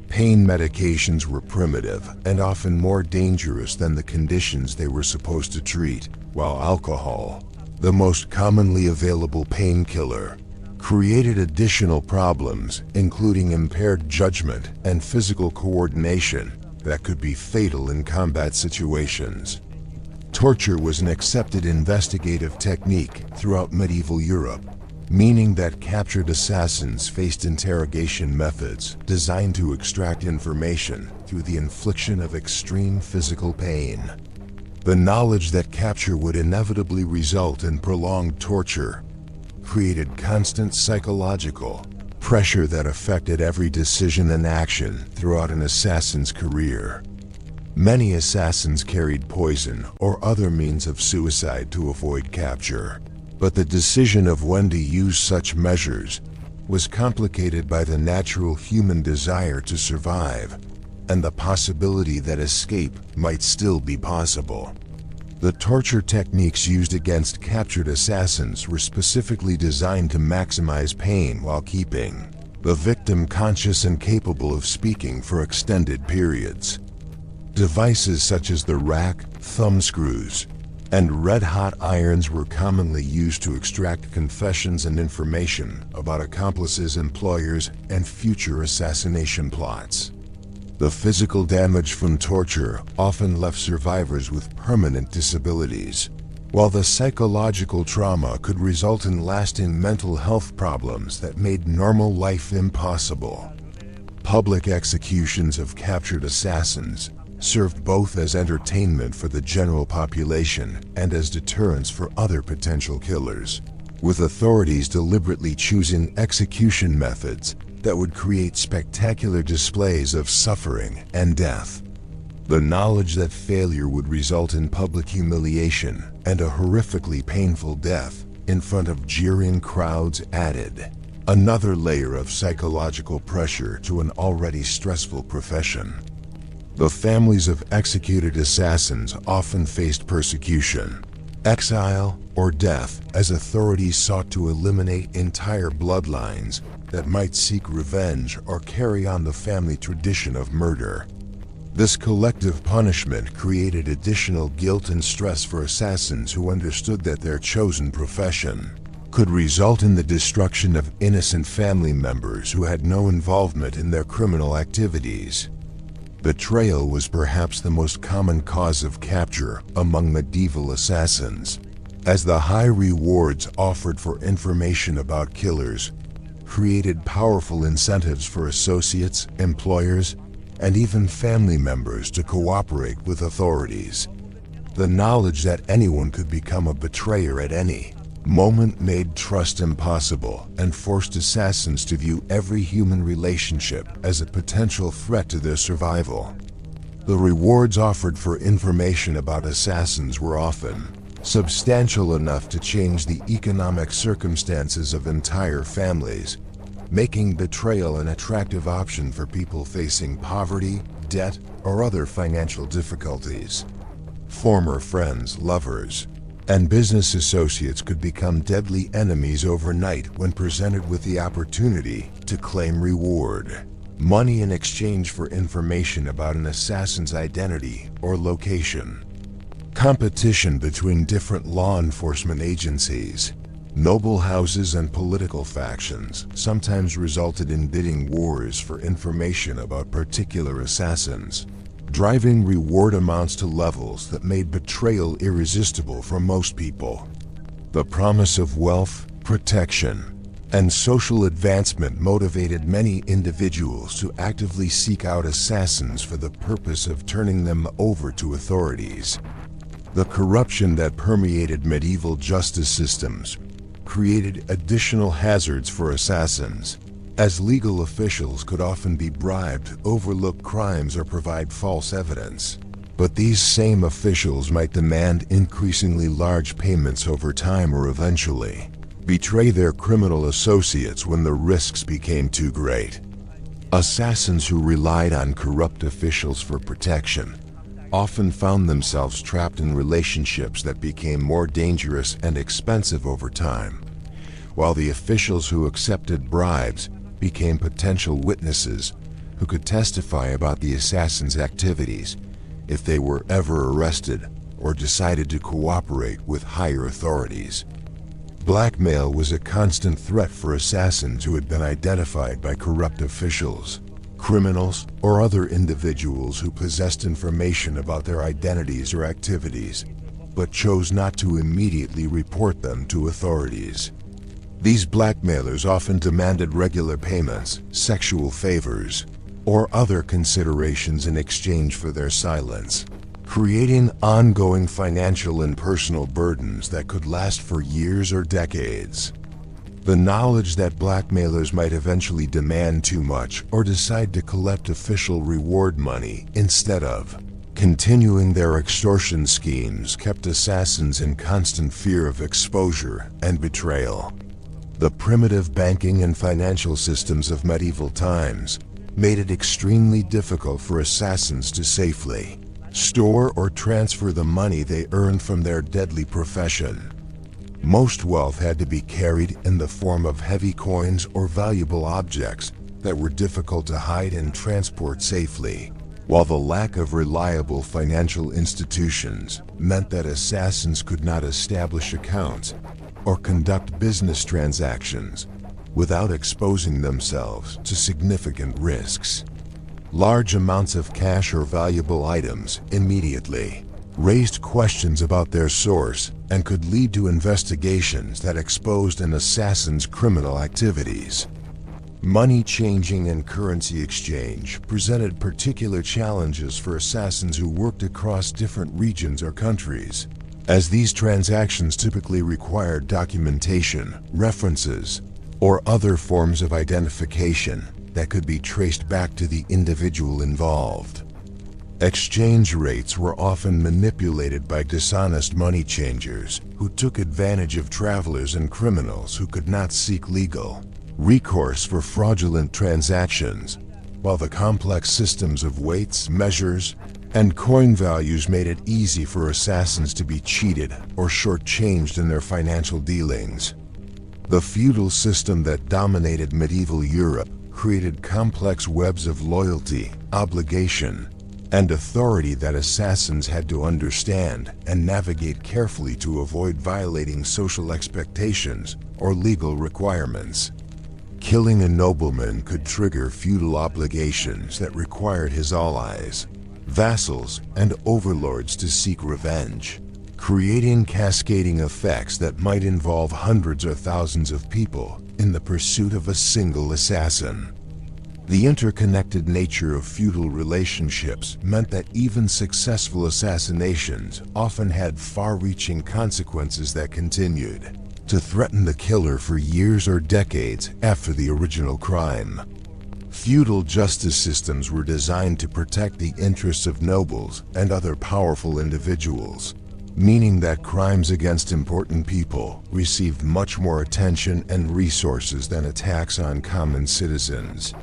Pain medications were primitive and often more dangerous than the conditions they were supposed to treat, while alcohol, the most commonly available painkiller, created additional problems, including impaired judgment and physical coordination that could be fatal in combat situations. Torture was an accepted investigative technique throughout medieval Europe, meaning that captured assassins faced interrogation methods designed to extract information through the infliction of extreme physical pain. The knowledge that capture would inevitably result in prolonged torture created constant psychological pressure that affected every decision and action throughout an assassin's career. Many assassins carried poison or other means of suicide to avoid capture, but the decision of when to use such measures was complicated by the natural human desire to survive and the possibility that escape might still be possible. The torture techniques used against captured assassins were specifically designed to maximize pain while keeping the victim conscious and capable of speaking for extended periods. Devices such as the rack, thumbscrews, and red-hot irons were commonly used to extract confessions and information about accomplices, employers, and future assassination plots. The physical damage from torture often left survivors with permanent disabilities, while the psychological trauma could result in lasting mental health problems that made normal life impossible. Public executions of captured assassins served both as entertainment for the general population and as deterrence for other potential killers, with authorities deliberately choosing execution methods that would create spectacular displays of suffering and death. The knowledge that failure would result in public humiliation and a horrifically painful death in front of jeering crowds added another layer of psychological pressure to an already stressful profession. The families of executed assassins often faced persecution, exile, or death as authorities sought to eliminate entire bloodlines that might seek revenge or carry on the family tradition of murder. This collective punishment created additional guilt and stress for assassins who understood that their chosen profession could result in the destruction of innocent family members who had no involvement in their criminal activities. Betrayal was perhaps the most common cause of capture among medieval assassins, as the high rewards offered for information about killers created powerful incentives for associates, employers, and even family members to cooperate with authorities. The knowledge that anyone could become a betrayer at any moment made trust impossible and forced assassins to view every human relationship as a potential threat to their survival. The rewards offered for information about assassins were often substantial enough to change the economic circumstances of entire families, making betrayal an attractive option for people facing poverty, debt, or other financial difficulties. Former friends, lovers, and business associates could become deadly enemies overnight when presented with the opportunity to claim reward, money in exchange for information about an assassin's identity or location. Competition between different law enforcement agencies, noble houses, and political factions sometimes resulted in bidding wars for information about particular assassins, driving reward amounts to levels that made betrayal irresistible for most people. The promise of wealth, protection, and social advancement motivated many individuals to actively seek out assassins for the purpose of turning them over to authorities. The corruption that permeated medieval justice systems created additional hazards for assassins, as legal officials could often be bribed, overlook crimes, or provide false evidence. But these same officials might demand increasingly large payments over time or eventually betray their criminal associates when the risks became too great. Assassins who relied on corrupt officials for protection often found themselves trapped in relationships that became more dangerous and expensive over time, while the officials who accepted bribes became potential witnesses who could testify about the assassin's activities if they were ever arrested or decided to cooperate with higher authorities. Blackmail was a constant threat for assassins who had been identified by corrupt officials, criminals, or other individuals who possessed information about their identities or activities. but chose not to immediately report them to authorities. These blackmailers often demanded regular payments, sexual favors, or other considerations in exchange for their silence, creating ongoing financial and personal burdens that could last for years or decades. The knowledge that blackmailers might eventually demand too much or decide to collect official reward money instead of continuing their extortion schemes kept assassins in constant fear of exposure and betrayal. The primitive banking and financial systems of medieval times made it extremely difficult for assassins to safely store or transfer the money they earned from their deadly profession. Most wealth had to be carried in the form of heavy coins or valuable objects that were difficult to hide and transport safely, while the lack of reliable financial institutions meant that assassins could not establish accounts or conduct business transactions without exposing themselves to significant risks. Large amounts of cash or valuable items immediately raised questions about their source and could lead to investigations that exposed an assassin's criminal activities. Money changing and currency exchange presented particular challenges for assassins who worked across different regions or countries, as these transactions typically required documentation, references, or other forms of identification that could be traced back to the individual involved. Exchange rates were often manipulated by dishonest money changers who took advantage of travelers and criminals who could not seek legal recourse for fraudulent transactions, while the complex systems of weights, measures, and coin values made it easy for assassins to be cheated or shortchanged in their financial dealings. The feudal system that dominated medieval Europe created complex webs of loyalty, obligation, and authority that assassins had to understand and navigate carefully to avoid violating social expectations or legal requirements. Killing a nobleman could trigger feudal obligations that required his allies, vassals, and overlords to seek revenge, creating cascading effects that might involve hundreds or thousands of people in the pursuit of a single assassin. The interconnected nature of feudal relationships meant that even successful assassinations often had far-reaching consequences that continued to threaten the killer for years or decades after the original crime. Feudal justice systems were designed to protect the interests of nobles and other powerful individuals, meaning that crimes against important people received much more attention and resources than attacks on common citizens.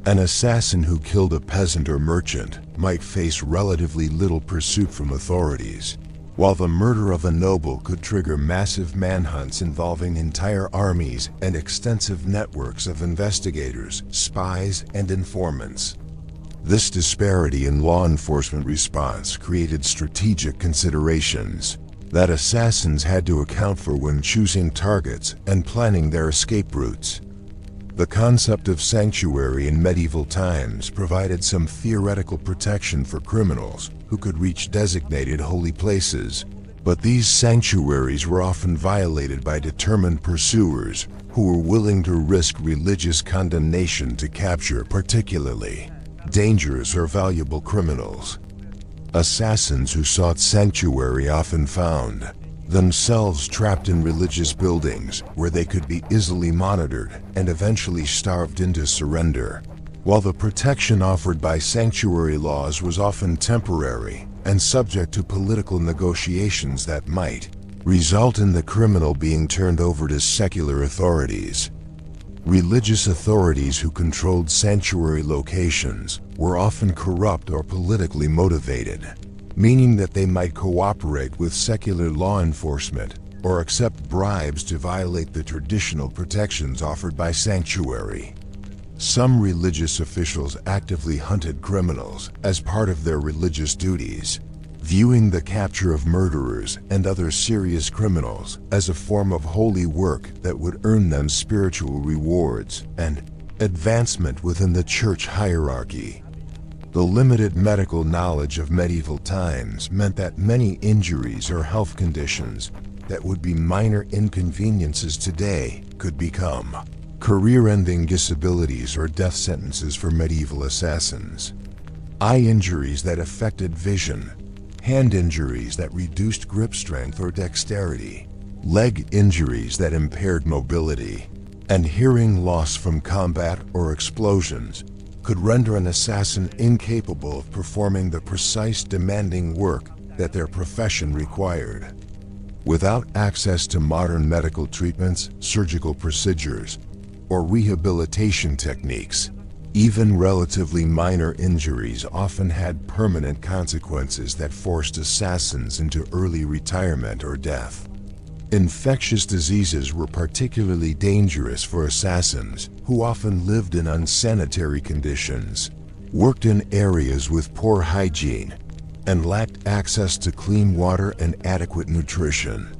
An assassin who killed a peasant or merchant might face relatively little pursuit from authorities, while the murder of a noble could trigger massive manhunts involving entire armies and extensive networks of investigators, spies, and informants. This disparity in law enforcement response created strategic considerations that assassins had to account for when choosing targets and planning their escape routes. The concept of sanctuary in medieval times provided some theoretical protection for criminals who could reach designated holy places, but these sanctuaries were often violated by determined pursuers who were willing to risk religious condemnation to capture particularly dangerous or valuable criminals. Assassins who sought sanctuary often found themselves trapped in religious buildings where they could be easily monitored and eventually starved into surrender. While the protection offered by sanctuary laws was often temporary and subject to political negotiations that might result in the criminal being turned over to secular authorities. Religious authorities who controlled sanctuary locations were often corrupt or politically motivated, meaning that they might cooperate with secular law enforcement or accept bribes to violate the traditional protections offered by sanctuary. Some religious officials actively hunted criminals as part of their religious duties, viewing the capture of murderers and other serious criminals as a form of holy work that would earn them spiritual rewards and advancement within the church hierarchy. The limited medical knowledge of medieval times meant that many injuries or health conditions that would be minor inconveniences today could become career-ending disabilities or death sentences for medieval assassins. Eye injuries that affected vision, hand injuries that reduced grip strength or dexterity, leg injuries that impaired mobility, and hearing loss from combat or explosions could render an assassin incapable of performing the precise, demanding work that their profession required. Without access to modern medical treatments, surgical procedures, or rehabilitation techniques, even relatively minor injuries often had permanent consequences that forced assassins into early retirement or death. Infectious diseases were particularly dangerous for assassins, who often lived in unsanitary conditions, worked in areas with poor hygiene, and lacked access to clean water and adequate nutrition.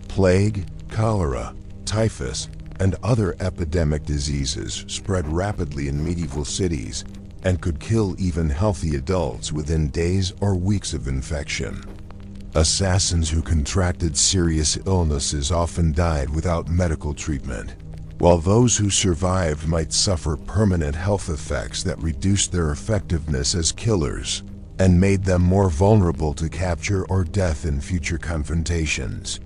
Plague, cholera, typhus, and other epidemic diseases spread rapidly in medieval cities and could kill even healthy adults within days or weeks of infection. Assassins who contracted serious illnesses often died without medical treatment, while those who survived might suffer permanent health effects that reduced their effectiveness as killers and made them more vulnerable to capture or death in future confrontations.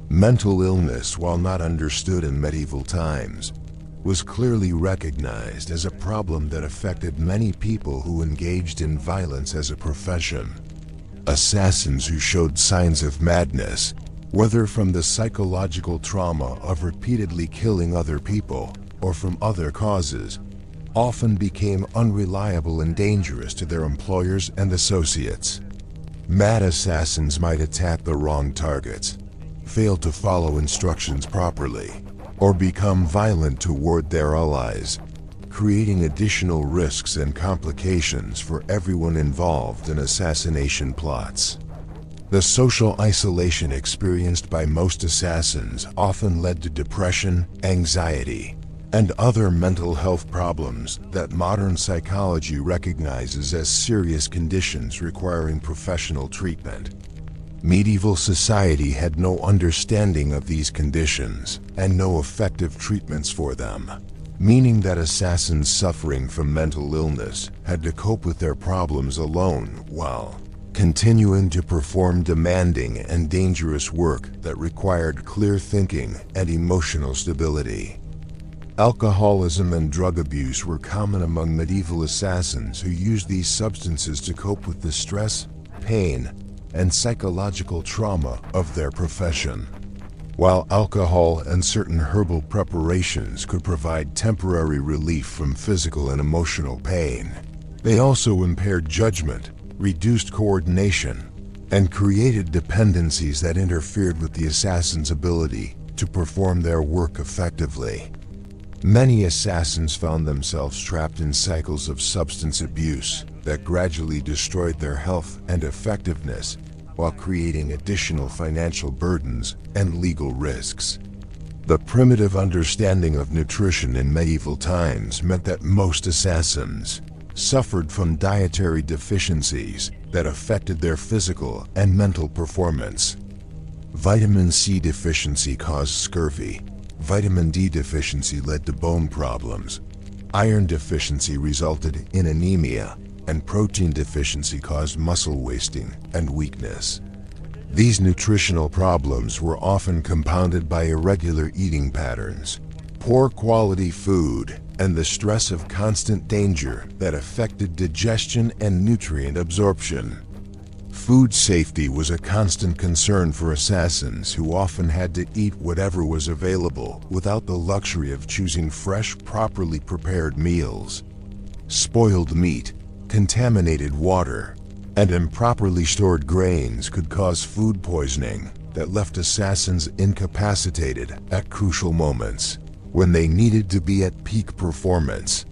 Mental illness, while not understood in medieval times, was clearly recognized as a problem that affected many people who engaged in violence as a profession. Assassins who showed signs of madness, whether from the psychological trauma of repeatedly killing other people or from other causes, often became unreliable and dangerous to their employers and associates. Mad assassins might attack the wrong targets, fail to follow instructions properly, or become violent toward their allies, creating additional risks and complications for everyone involved in assassination plots. The social isolation experienced by most assassins often led to depression, anxiety, and other mental health problems that modern psychology recognizes as serious conditions requiring professional treatment. Medieval society had no understanding of these conditions and no effective treatments for them, meaning that assassins suffering from mental illness had to cope with their problems alone while continuing to perform demanding and dangerous work that required clear thinking and emotional stability. Alcoholism and drug abuse were common among medieval assassins who used these substances to cope with the stress, pain, and psychological trauma of their profession. While alcohol and certain herbal preparations could provide temporary relief from physical and emotional pain, they also impaired judgment, reduced coordination, and created dependencies that interfered with the assassin's ability to perform their work effectively. Many assassins found themselves trapped in cycles of substance abuse that gradually destroyed their health and effectiveness while creating additional financial burdens and legal risks. The primitive understanding of nutrition in medieval times meant that most assassins suffered from dietary deficiencies that affected their physical and mental performance. Vitamin C deficiency caused scurvy. Vitamin D deficiency led to bone problems. Iron deficiency resulted in anemia, and protein deficiency caused muscle wasting and weakness. These nutritional problems were often compounded by irregular eating patterns, poor quality food, and the stress of constant danger that affected digestion and nutrient absorption. Food safety was a constant concern for assassins who often had to eat whatever was available without the luxury of choosing fresh, properly prepared meals. Spoiled meat, contaminated water, and improperly stored grains could cause food poisoning that left assassins incapacitated at crucial moments when they needed to be at peak performance.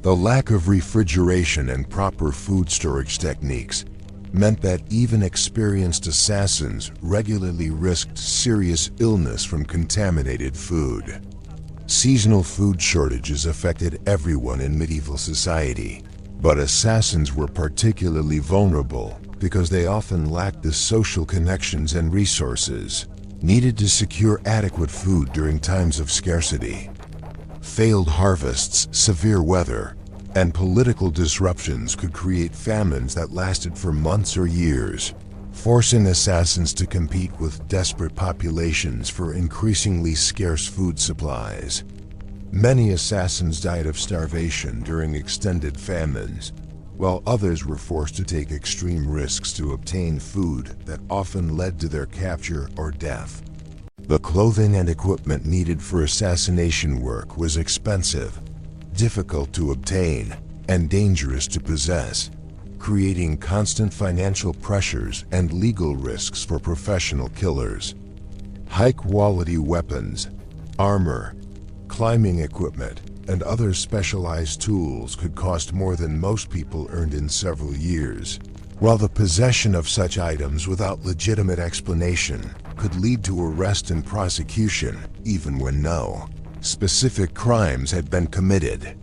The lack of refrigeration and proper food storage techniques meant that even experienced assassins regularly risked serious illness from contaminated food. Seasonal food shortages affected everyone in medieval society. But assassins were particularly vulnerable because they often lacked the social connections and resources needed to secure adequate food during times of scarcity. Failed harvests, severe weather, and political disruptions could create famines that lasted for months or years, forcing assassins to compete with desperate populations for increasingly scarce food supplies. Many assassins died of starvation during extended famines, while others were forced to take extreme risks to obtain food that often led to their capture or death. The clothing and equipment needed for assassination work was expensive, difficult to obtain, and dangerous to possess, creating constant financial pressures and legal risks for professional killers. High-quality weapons, armor, climbing equipment, and other specialized tools could cost more than most people earned in several years, while the possession of such items without legitimate explanation could lead to arrest and prosecution, even when no specific crimes had been committed.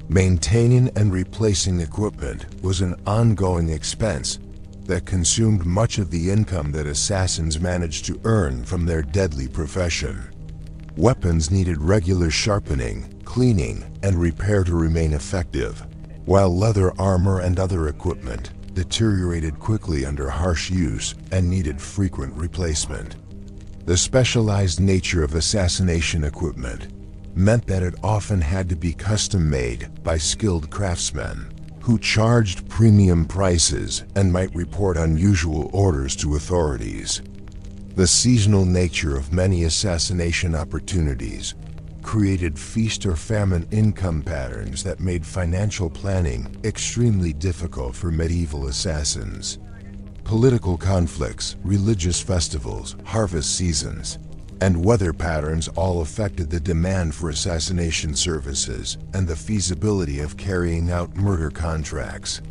Maintaining and replacing equipment was an ongoing expense that consumed much of the income that assassins managed to earn from their deadly profession. Weapons needed regular sharpening, cleaning, and repair to remain effective, while leather armor and other equipment deteriorated quickly under harsh use and needed frequent replacement. The specialized nature of assassination equipment meant that it often had to be custom-made by skilled craftsmen who charged premium prices and might report unusual orders to authorities. The seasonal nature of many assassination opportunities created feast or famine income patterns that made financial planning extremely difficult for medieval assassins. Political conflicts, religious festivals, harvest seasons, and weather patterns all affected the demand for assassination services and the feasibility of carrying out murder contracts.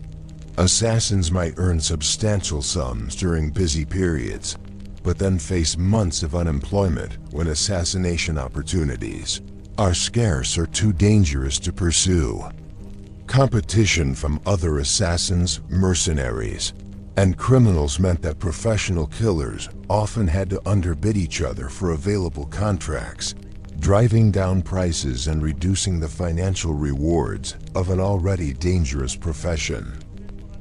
Assassins might earn substantial sums during busy periods, but then face months of unemployment when assassination opportunities are scarce or too dangerous to pursue. Competition from other assassins, mercenaries, and criminals meant that professional killers often had to underbid each other for available contracts, driving down prices and reducing the financial rewards of an already dangerous profession.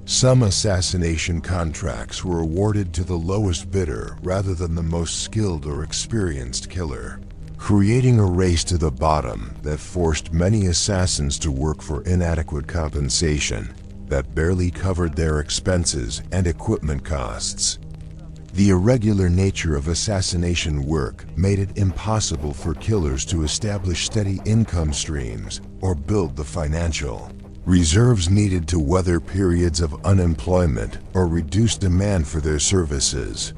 Some assassination contracts were awarded to the lowest bidder rather than the most skilled or experienced killer, creating a race to the bottom that forced many assassins to work for inadequate compensation that barely covered their expenses and equipment costs. The irregular nature of assassination work made it impossible for killers to establish steady income streams or build the financial reserves needed to weather periods of unemployment or reduced demand for their services.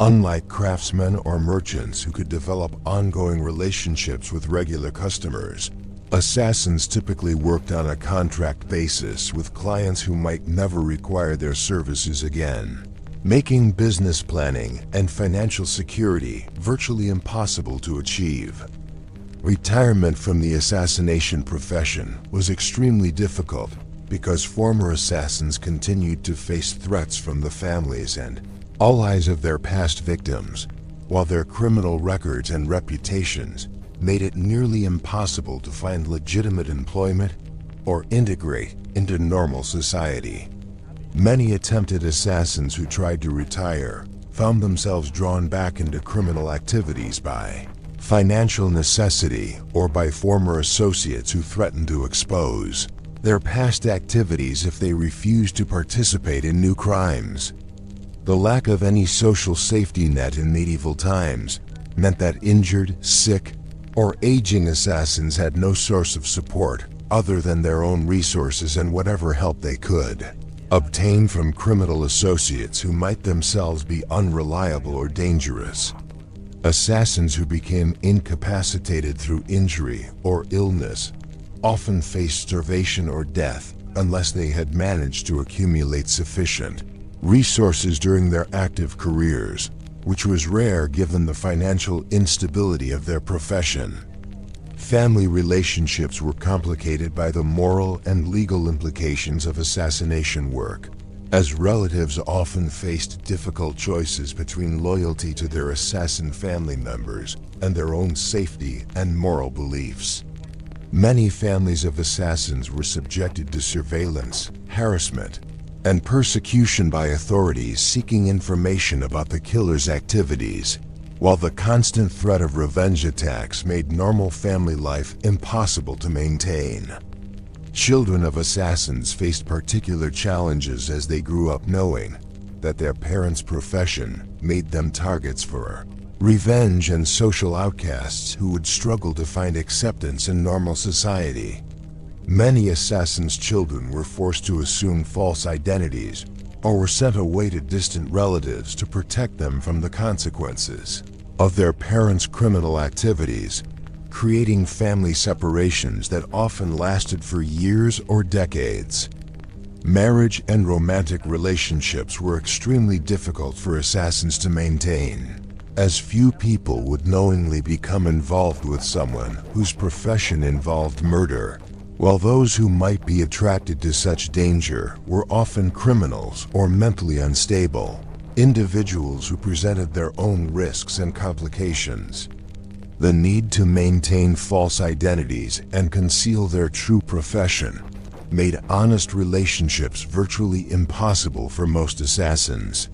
Unlike craftsmen or merchants who could develop ongoing relationships with regular customers, assassins typically worked on a contract basis with clients who might never require their services again, making business planning and financial security virtually impossible to achieve. Retirement from the assassination profession was extremely difficult because former assassins continued to face threats from the families and allies of their past victims, while their criminal records and reputations made it nearly impossible to find legitimate employment or integrate into normal society. Many attempted assassins who tried to retire found themselves drawn back into criminal activities by financial necessity or by former associates who threatened to expose their past activities if they refused to participate in new crimes. The lack of any social safety net in medieval times meant that injured, sick, or aging assassins had no source of support other than their own resources and whatever help they could obtain from criminal associates who might themselves be unreliable or dangerous. Assassins who became incapacitated through injury or illness often faced starvation or death unless they had managed to accumulate sufficient resources during their active careers, which was rare given the financial instability of their profession. Family relationships were complicated by the moral and legal implications of assassination work, as relatives often faced difficult choices between loyalty to their assassin family members and their own safety and moral beliefs. Many families of assassins were subjected to surveillance, harassment, and persecution by authorities seeking information about the killer's activities, while the constant threat of revenge attacks made normal family life impossible to maintain. Children of assassins faced particular challenges as they grew up knowing that their parents' profession made them targets for revenge and social outcasts who would struggle to find acceptance in normal society. Many assassins' children were forced to assume false identities or were sent away to distant relatives to protect them from the consequences of their parents' criminal activities, creating family separations that often lasted for years or decades. Marriage and romantic relationships were extremely difficult for assassins to maintain, as few people would knowingly become involved with someone whose profession involved murder, while those who might be attracted to such danger were often criminals or mentally unstable, individuals who presented their own risks and complications. The need to maintain false identities and conceal their true profession made honest relationships virtually impossible for most assassins.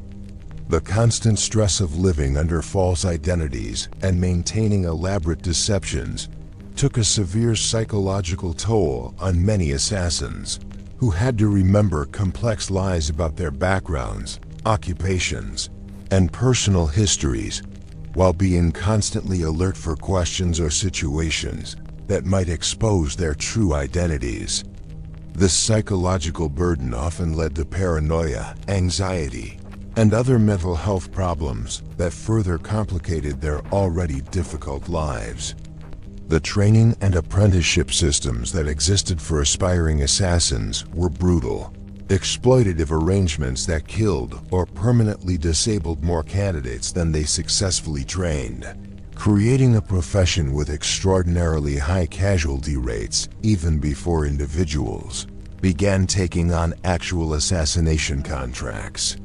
The constant stress of living under false identities and maintaining elaborate deceptions took a severe psychological toll on many assassins, who had to remember complex lies about their backgrounds, occupations, and personal histories, while being constantly alert for questions or situations that might expose their true identities. This psychological burden often led to paranoia, anxiety, and other mental health problems that further complicated their already difficult lives. The training and apprenticeship systems that existed for aspiring assassins were brutal, exploitative arrangements that killed or permanently disabled more candidates than they successfully trained, creating a profession with extraordinarily high casualty rates even before individuals began taking on actual assassination contracts.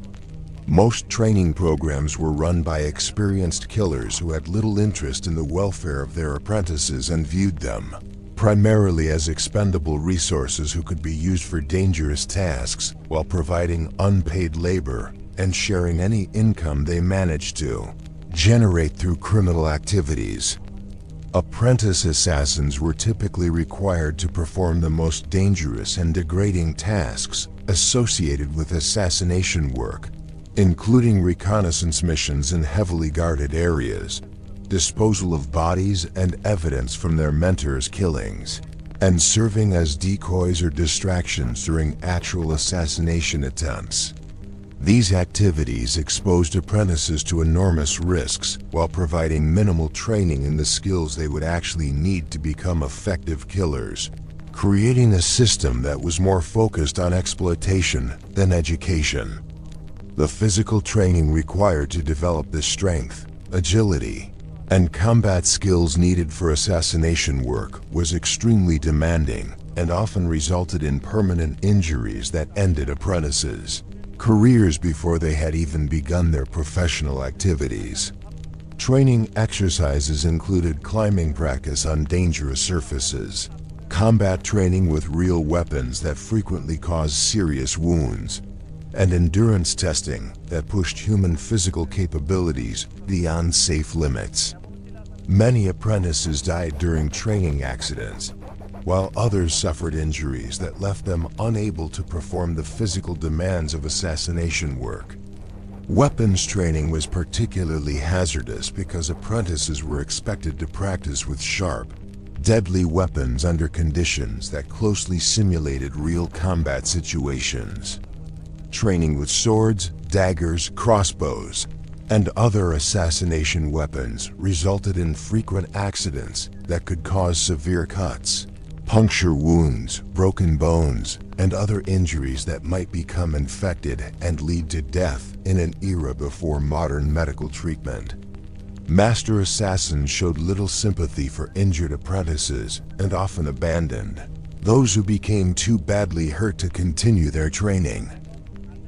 Most training programs were run by experienced killers who had little interest in the welfare of their apprentices and viewed them primarily as expendable resources who could be used for dangerous tasks while providing unpaid labor and sharing any income they managed to generate through criminal activities. Apprentice assassins were typically required to perform the most dangerous and degrading tasks associated with assassination work, including reconnaissance missions in heavily guarded areas, disposal of bodies and evidence from their mentors' killings, and serving as decoys or distractions during actual assassination attempts. These activities exposed apprentices to enormous risks while providing minimal training in the skills they would actually need to become effective killers, creating a system that was more focused on exploitation than education. The physical training required to develop the strength, agility, and combat skills needed for assassination work was extremely demanding and often resulted in permanent injuries that ended apprentices' careers before they had even begun their professional activities. Training exercises included climbing practice on dangerous surfaces, combat training with real weapons that frequently caused serious wounds, and endurance testing that pushed human physical capabilities beyond safe limits. Many apprentices died during training accidents, while others suffered injuries that left them unable to perform the physical demands of assassination work. Weapons training was particularly hazardous because apprentices were expected to practice with sharp, deadly weapons under conditions that closely simulated real combat situations. Training with swords, daggers, crossbows, and other assassination weapons resulted in frequent accidents that could cause severe cuts, puncture wounds, broken bones, and other injuries that might become infected and lead to death in an era before modern medical treatment. Master assassins showed little sympathy for injured apprentices and often abandoned those who became too badly hurt to continue their training.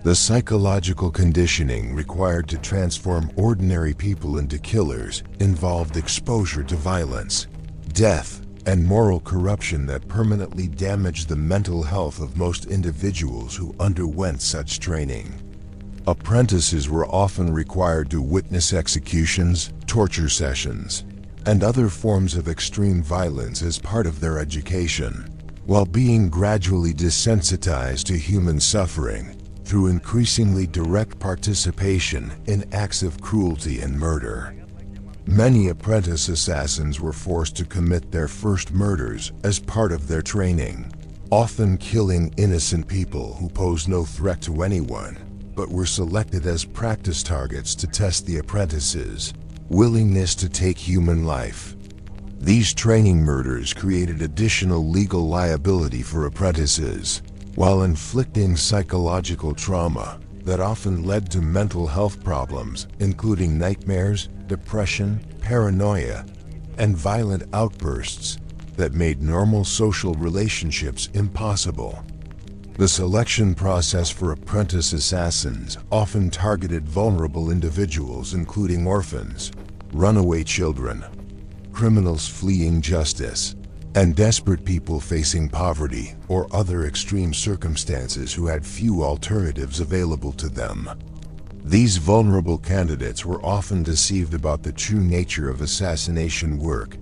The psychological conditioning required to transform ordinary people into killers involved exposure to violence, death, and moral corruption that permanently damaged the mental health of most individuals who underwent such training. Apprentices were often required to witness executions, torture sessions, and other forms of extreme violence as part of their education, while being gradually desensitized to human suffering through increasingly direct participation in acts of cruelty and murder. Many apprentice assassins were forced to commit their first murders as part of their training, often killing innocent people who posed no threat to anyone, but were selected as practice targets to test the apprentices' willingness to take human life. These training murders created additional legal liability for apprentices, while inflicting psychological trauma that often led to mental health problems, including nightmares, depression, paranoia, and violent outbursts that made normal social relationships impossible. The selection process for apprentice assassins often targeted vulnerable individuals, including orphans, runaway children, criminals fleeing justice, and desperate people facing poverty or other extreme circumstances who had few alternatives available to them. These vulnerable candidates were often deceived about the true nature of assassination work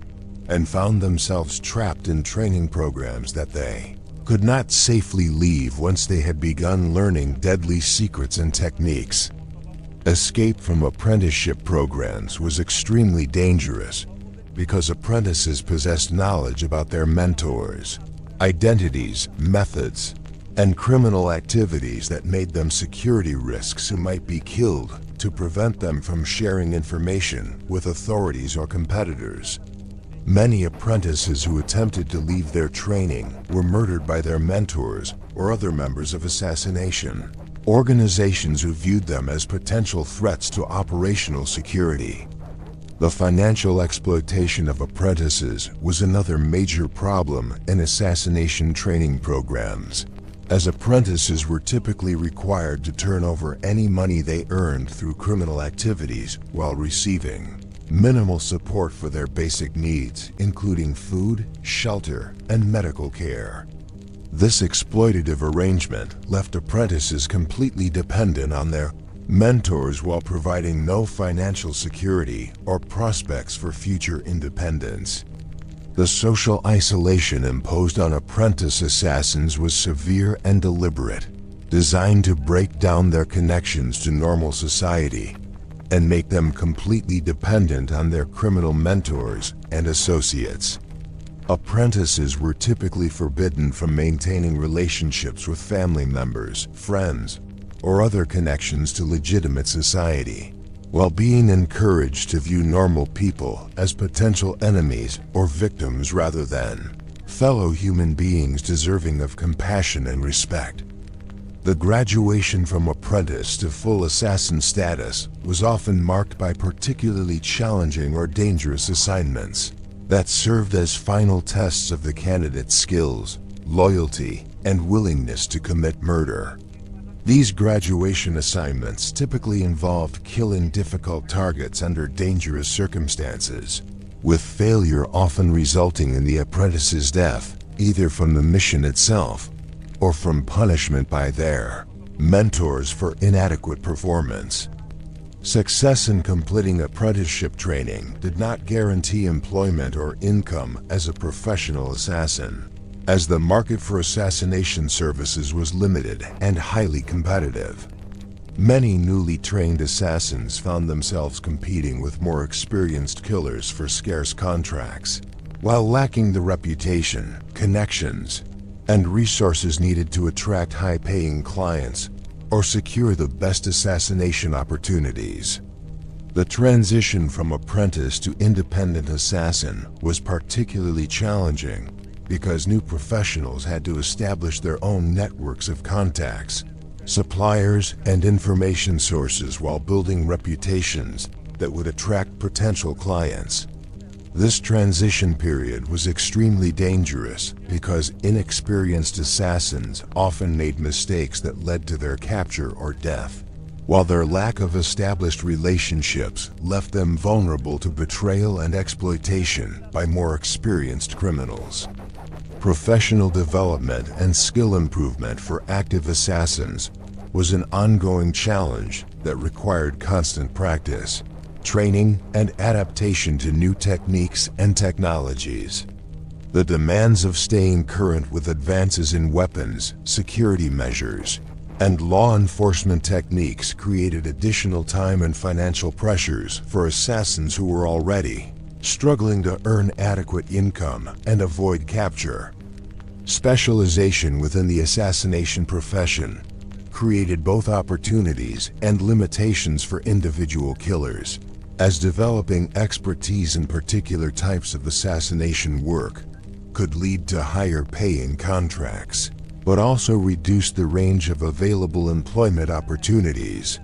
and found themselves trapped in training programs that they could not safely leave once they had begun learning deadly secrets and techniques. Escape from apprenticeship programs was extremely dangerous because apprentices possessed knowledge about their mentors, identities, methods, and criminal activities that made them security risks who might be killed to prevent them from sharing information with authorities or competitors. Many apprentices who attempted to leave their training were murdered by their mentors or other members of assassination organizations who viewed them as potential threats to operational security. The financial exploitation of apprentices was another major problem in assassination training programs, as apprentices were typically required to turn over any money they earned through criminal activities while receiving minimal support for their basic needs, including food, shelter, and medical care. This exploitative arrangement left apprentices completely dependent on their mentors while providing no financial security or prospects for future independence. The social isolation imposed on apprentice assassins was severe and deliberate, designed to break down their connections to normal society and make them completely dependent on their criminal mentors and associates. Apprentices were typically forbidden from maintaining relationships with family members, friends, or other connections to legitimate society, while being encouraged to view normal people as potential enemies or victims rather than fellow human beings deserving of compassion and respect. The graduation from apprentice to full assassin status was often marked by particularly challenging or dangerous assignments that served as final tests of the candidate's skills, loyalty, and willingness to commit murder. These graduation assignments typically involved killing difficult targets under dangerous circumstances, with failure often resulting in the apprentice's death, either from the mission itself or from punishment by their mentors for inadequate performance. Success in completing apprenticeship training did not guarantee employment or income as a professional assassin, as the market for assassination services was limited and highly competitive. Many newly trained assassins found themselves competing with more experienced killers for scarce contracts, while lacking the reputation, connections, and resources needed to attract high-paying clients or secure the best assassination opportunities. The transition from apprentice to independent assassin was particularly challenging because new professionals had to establish their own networks of contacts, suppliers, and information sources while building reputations that would attract potential clients. This transition period was extremely dangerous because inexperienced assassins often made mistakes that led to their capture or death, while their lack of established relationships left them vulnerable to betrayal and exploitation by more experienced criminals. Professional development and skill improvement for active assassins was an ongoing challenge that required constant practice, training, and adaptation to new techniques and technologies. The demands of staying current with advances in weapons, security measures, and law enforcement techniques created additional time and financial pressures for assassins who were already struggling to earn adequate income and avoid capture. Specialization within the assassination profession created both opportunities and limitations for individual killers, as developing expertise in particular types of assassination work could lead to higher paying contracts, but also reduce the range of available employment opportunities.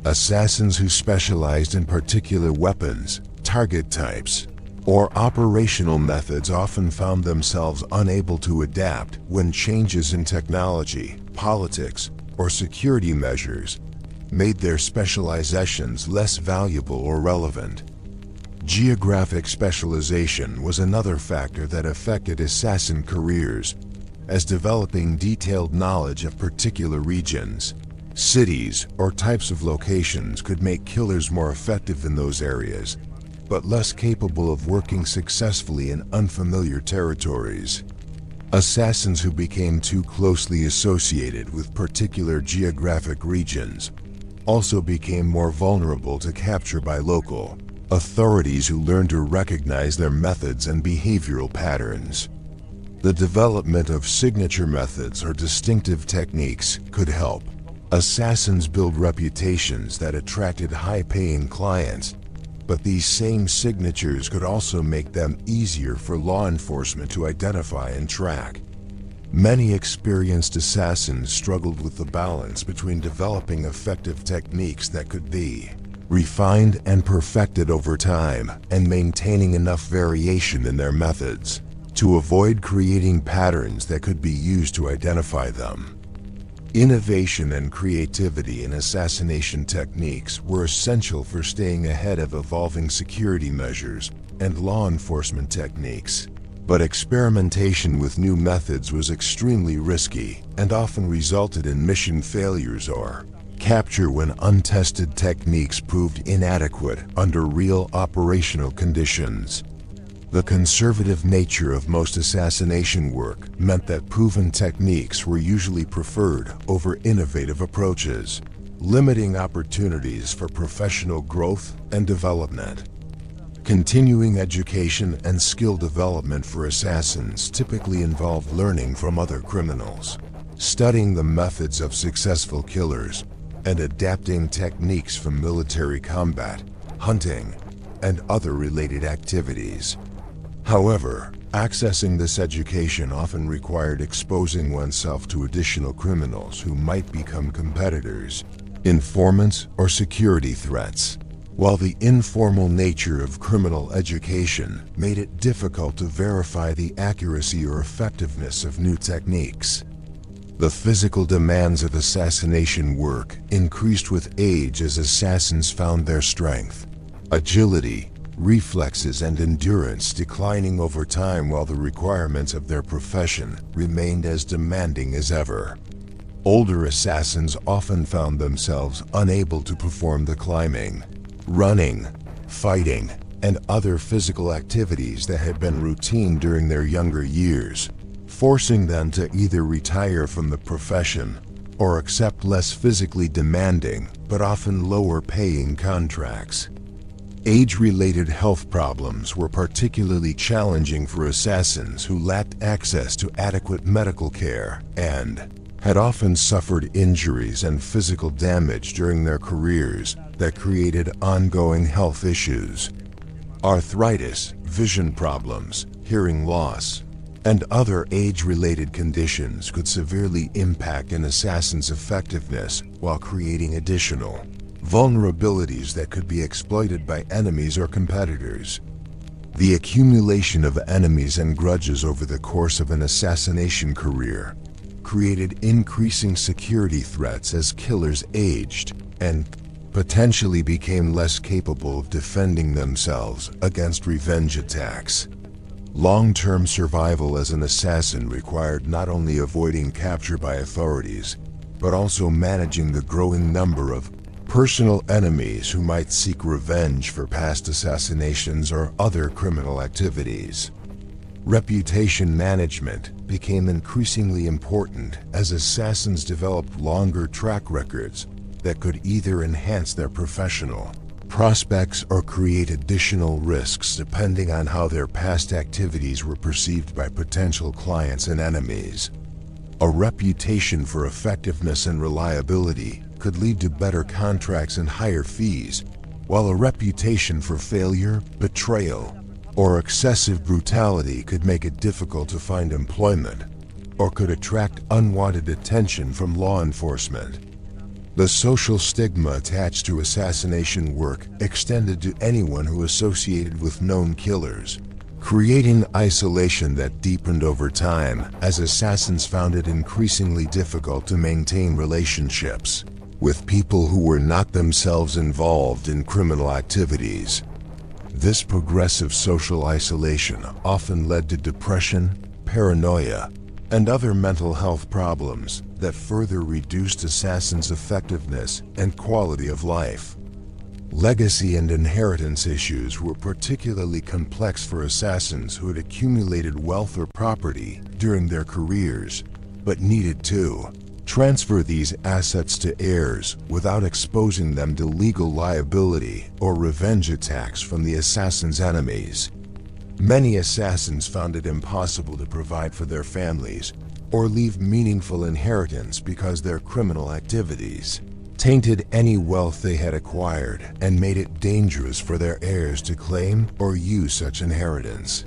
Assassins who specialized in particular weapons, target types, or operational methods often found themselves unable to adapt when changes in technology, politics, or security measures made their specializations less valuable or relevant. Geographic specialization was another factor that affected assassin careers, as developing detailed knowledge of particular regions, cities, or types of locations could make killers more effective in those areas, but less capable of working successfully in unfamiliar territories. Assassins who became too closely associated with particular geographic regions also became more vulnerable to capture by local authorities who learned to recognize their methods and behavioral patterns. The development of signature methods or distinctive techniques could help assassins build reputations that attracted high-paying clients, but these same signatures could also make them easier for law enforcement to identify and track. Many experienced assassins struggled with the balance between developing effective techniques that could be refined and perfected over time and maintaining enough variation in their methods to avoid creating patterns that could be used to identify them. Innovation and creativity in assassination techniques were essential for staying ahead of evolving security measures and law enforcement techniques. But experimentation with new methods was extremely risky and often resulted in mission failures or capture when untested techniques proved inadequate under real operational conditions. The conservative nature of most assassination work meant that proven techniques were usually preferred over innovative approaches, limiting opportunities for professional growth and development. Continuing education and skill development for assassins typically involved learning from other criminals, studying the methods of successful killers, and adapting techniques from military combat, hunting, and other related activities. However, accessing this education often required exposing oneself to additional criminals who might become competitors, informants, or security threats. While the informal nature of criminal education made it difficult to verify the accuracy or effectiveness of new techniques, the physical demands of assassination work increased with age as assassins found their strength, agility, reflexes, and endurance declining over time while the requirements of their profession remained as demanding as ever. Older assassins often found themselves unable to perform the climbing, running, fighting, and other physical activities that had been routine during their younger years, forcing them to either retire from the profession or accept less physically demanding but often lower-paying contracts. Age-related health problems were particularly challenging for assassins who lacked access to adequate medical care and had often suffered injuries and physical damage during their careers that created ongoing health issues. Arthritis, vision problems, hearing loss, and other age-related conditions could severely impact an assassin's effectiveness while creating additional, vulnerabilities that could be exploited by enemies or competitors. The accumulation of enemies and grudges over the course of an assassination career created increasing security threats as killers aged and potentially became less capable of defending themselves against revenge attacks. Long-term survival as an assassin required not only avoiding capture by authorities, but also managing the growing number of personal enemies who might seek revenge for past assassinations or other criminal activities. Reputation management became increasingly important as assassins developed longer track records that could either enhance their professional prospects or create additional risks depending on how their past activities were perceived by potential clients and enemies. A reputation for effectiveness and reliability could lead to better contracts and higher fees, while a reputation for failure, betrayal, or excessive brutality could make it difficult to find employment, or could attract unwanted attention from law enforcement. The social stigma attached to assassination work extended to anyone who associated with known killers, creating isolation that deepened over time as assassins found it increasingly difficult to maintain relationships with people who were not themselves involved in criminal activities. This progressive social isolation often led to depression, paranoia, and other mental health problems that further reduced assassins' effectiveness and quality of life. Legacy and inheritance issues were particularly complex for assassins who had accumulated wealth or property during their careers, but needed to transfer these assets to heirs without exposing them to legal liability or revenge attacks from the assassin's enemies. Many assassins found it impossible to provide for their families or leave meaningful inheritance because their criminal activities tainted any wealth they had acquired and made it dangerous for their heirs to claim or use such inheritance.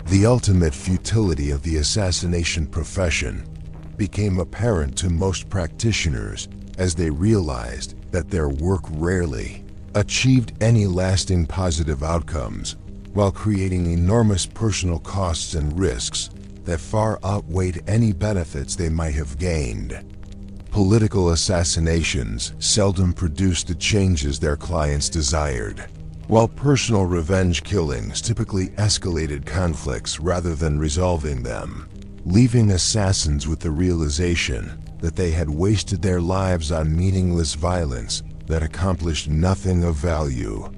The ultimate futility of the assassination profession became apparent to most practitioners as they realized that their work rarely achieved any lasting positive outcomes, while creating enormous personal costs and risks that far outweighed any benefits they might have gained. Political assassinations seldom produced the changes their clients desired, while personal revenge killings typically escalated conflicts rather than resolving them, leaving assassins with the realization that they had wasted their lives on meaningless violence that accomplished nothing of value.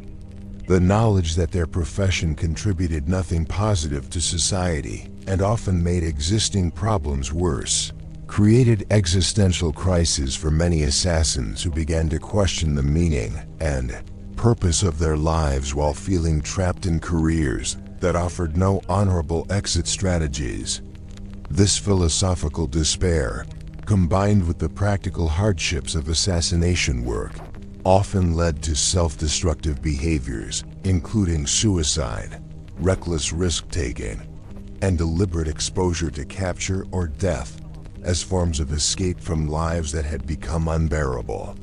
The knowledge that their profession contributed nothing positive to society and often made existing problems worse created existential crises for many assassins who began to question the meaning and purpose of their lives while feeling trapped in careers that offered no honorable exit strategies. This philosophical despair, combined with the practical hardships of assassination work, often led to self-destructive behaviors, including suicide, reckless risk-taking, and deliberate exposure to capture or death as forms of escape from lives that had become unbearable.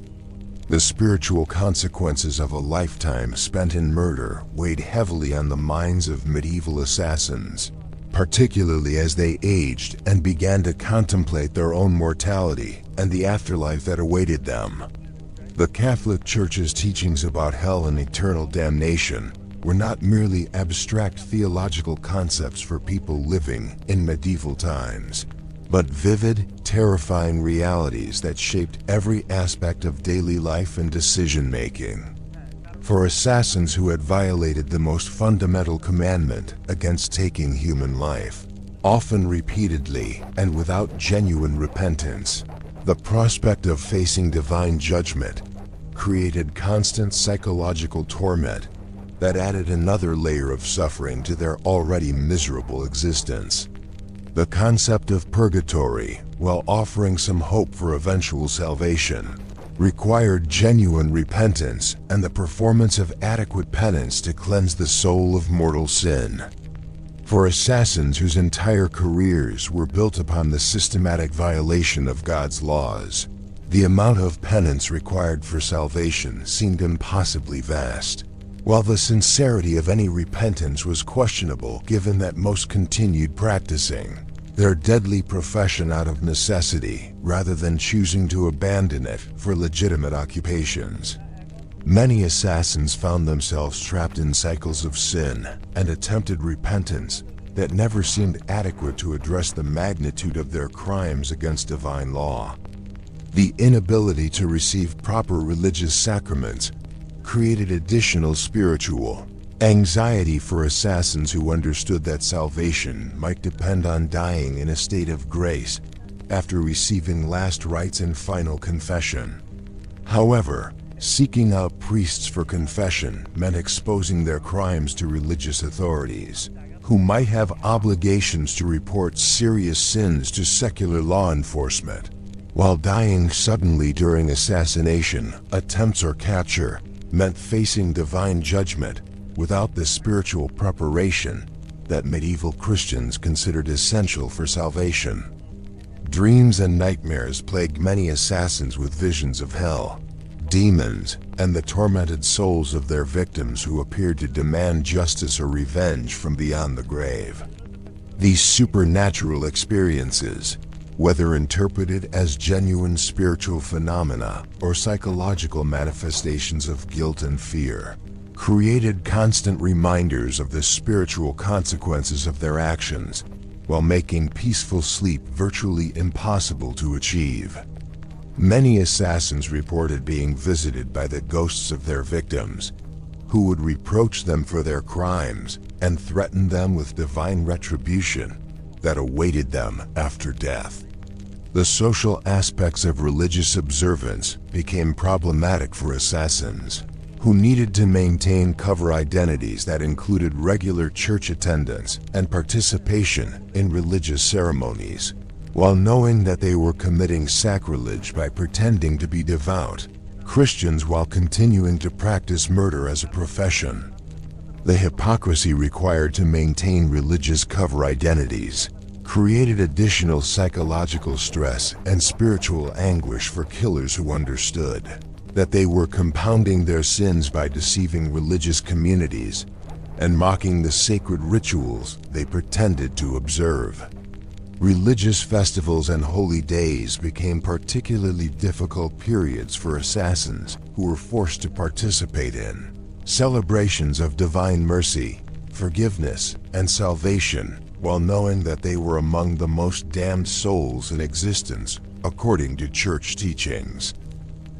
The spiritual consequences of a lifetime spent in murder weighed heavily on the minds of medieval assassins, particularly as they aged and began to contemplate their own mortality and the afterlife that awaited them. The Catholic Church's teachings about hell and eternal damnation were not merely abstract theological concepts for people living in medieval times, but vivid, terrifying realities that shaped every aspect of daily life and decision-making. For assassins who had violated the most fundamental commandment against taking human life, often repeatedly and without genuine repentance, the prospect of facing divine judgment created constant psychological torment that added another layer of suffering to their already miserable existence. The concept of purgatory, while offering some hope for eventual salvation, required genuine repentance and the performance of adequate penance to cleanse the soul of mortal sin. For assassins whose entire careers were built upon the systematic violation of God's laws, The amount of penance required for salvation seemed impossibly vast, while the sincerity of any repentance was questionable given that most continued practicing their deadly profession out of necessity rather than choosing to abandon it for legitimate occupations. Many assassins found themselves trapped in cycles of sin and attempted repentance that never seemed adequate to address the magnitude of their crimes against divine law. The inability to receive proper religious sacraments created additional spiritual anxiety for assassins who understood that salvation might depend on dying in a state of grace after receiving last rites and final confession. However, seeking out priests for confession meant exposing their crimes to religious authorities, who might have obligations to report serious sins to secular law enforcement. While dying suddenly during assassination, attempts or capture meant facing divine judgment without the spiritual preparation that medieval Christians considered essential for salvation. Dreams and nightmares plagued many assassins with visions of hell, demons, and the tormented souls of their victims who appeared to demand justice or revenge from beyond the grave. These supernatural experiences, whether interpreted as genuine spiritual phenomena or psychological manifestations of guilt and fear, created constant reminders of the spiritual consequences of their actions, while making peaceful sleep virtually impossible to achieve. Many assassins reported being visited by the ghosts of their victims, who would reproach them for their crimes and threaten them with divine retribution that awaited them after death. The social aspects of religious observance became problematic for assassins, who needed to maintain cover identities that included regular church attendance and participation in religious ceremonies, while knowing that they were committing sacrilege by pretending to be devout Christians while continuing to practice murder as a profession. The hypocrisy required to maintain religious cover identities created additional psychological stress and spiritual anguish for killers who understood that they were compounding their sins by deceiving religious communities and mocking the sacred rituals they pretended to observe. Religious festivals and holy days became particularly difficult periods for assassins who were forced to participate in celebrations of divine mercy, forgiveness, and salvation, while knowing that they were among the most damned souls in existence, according to church teachings.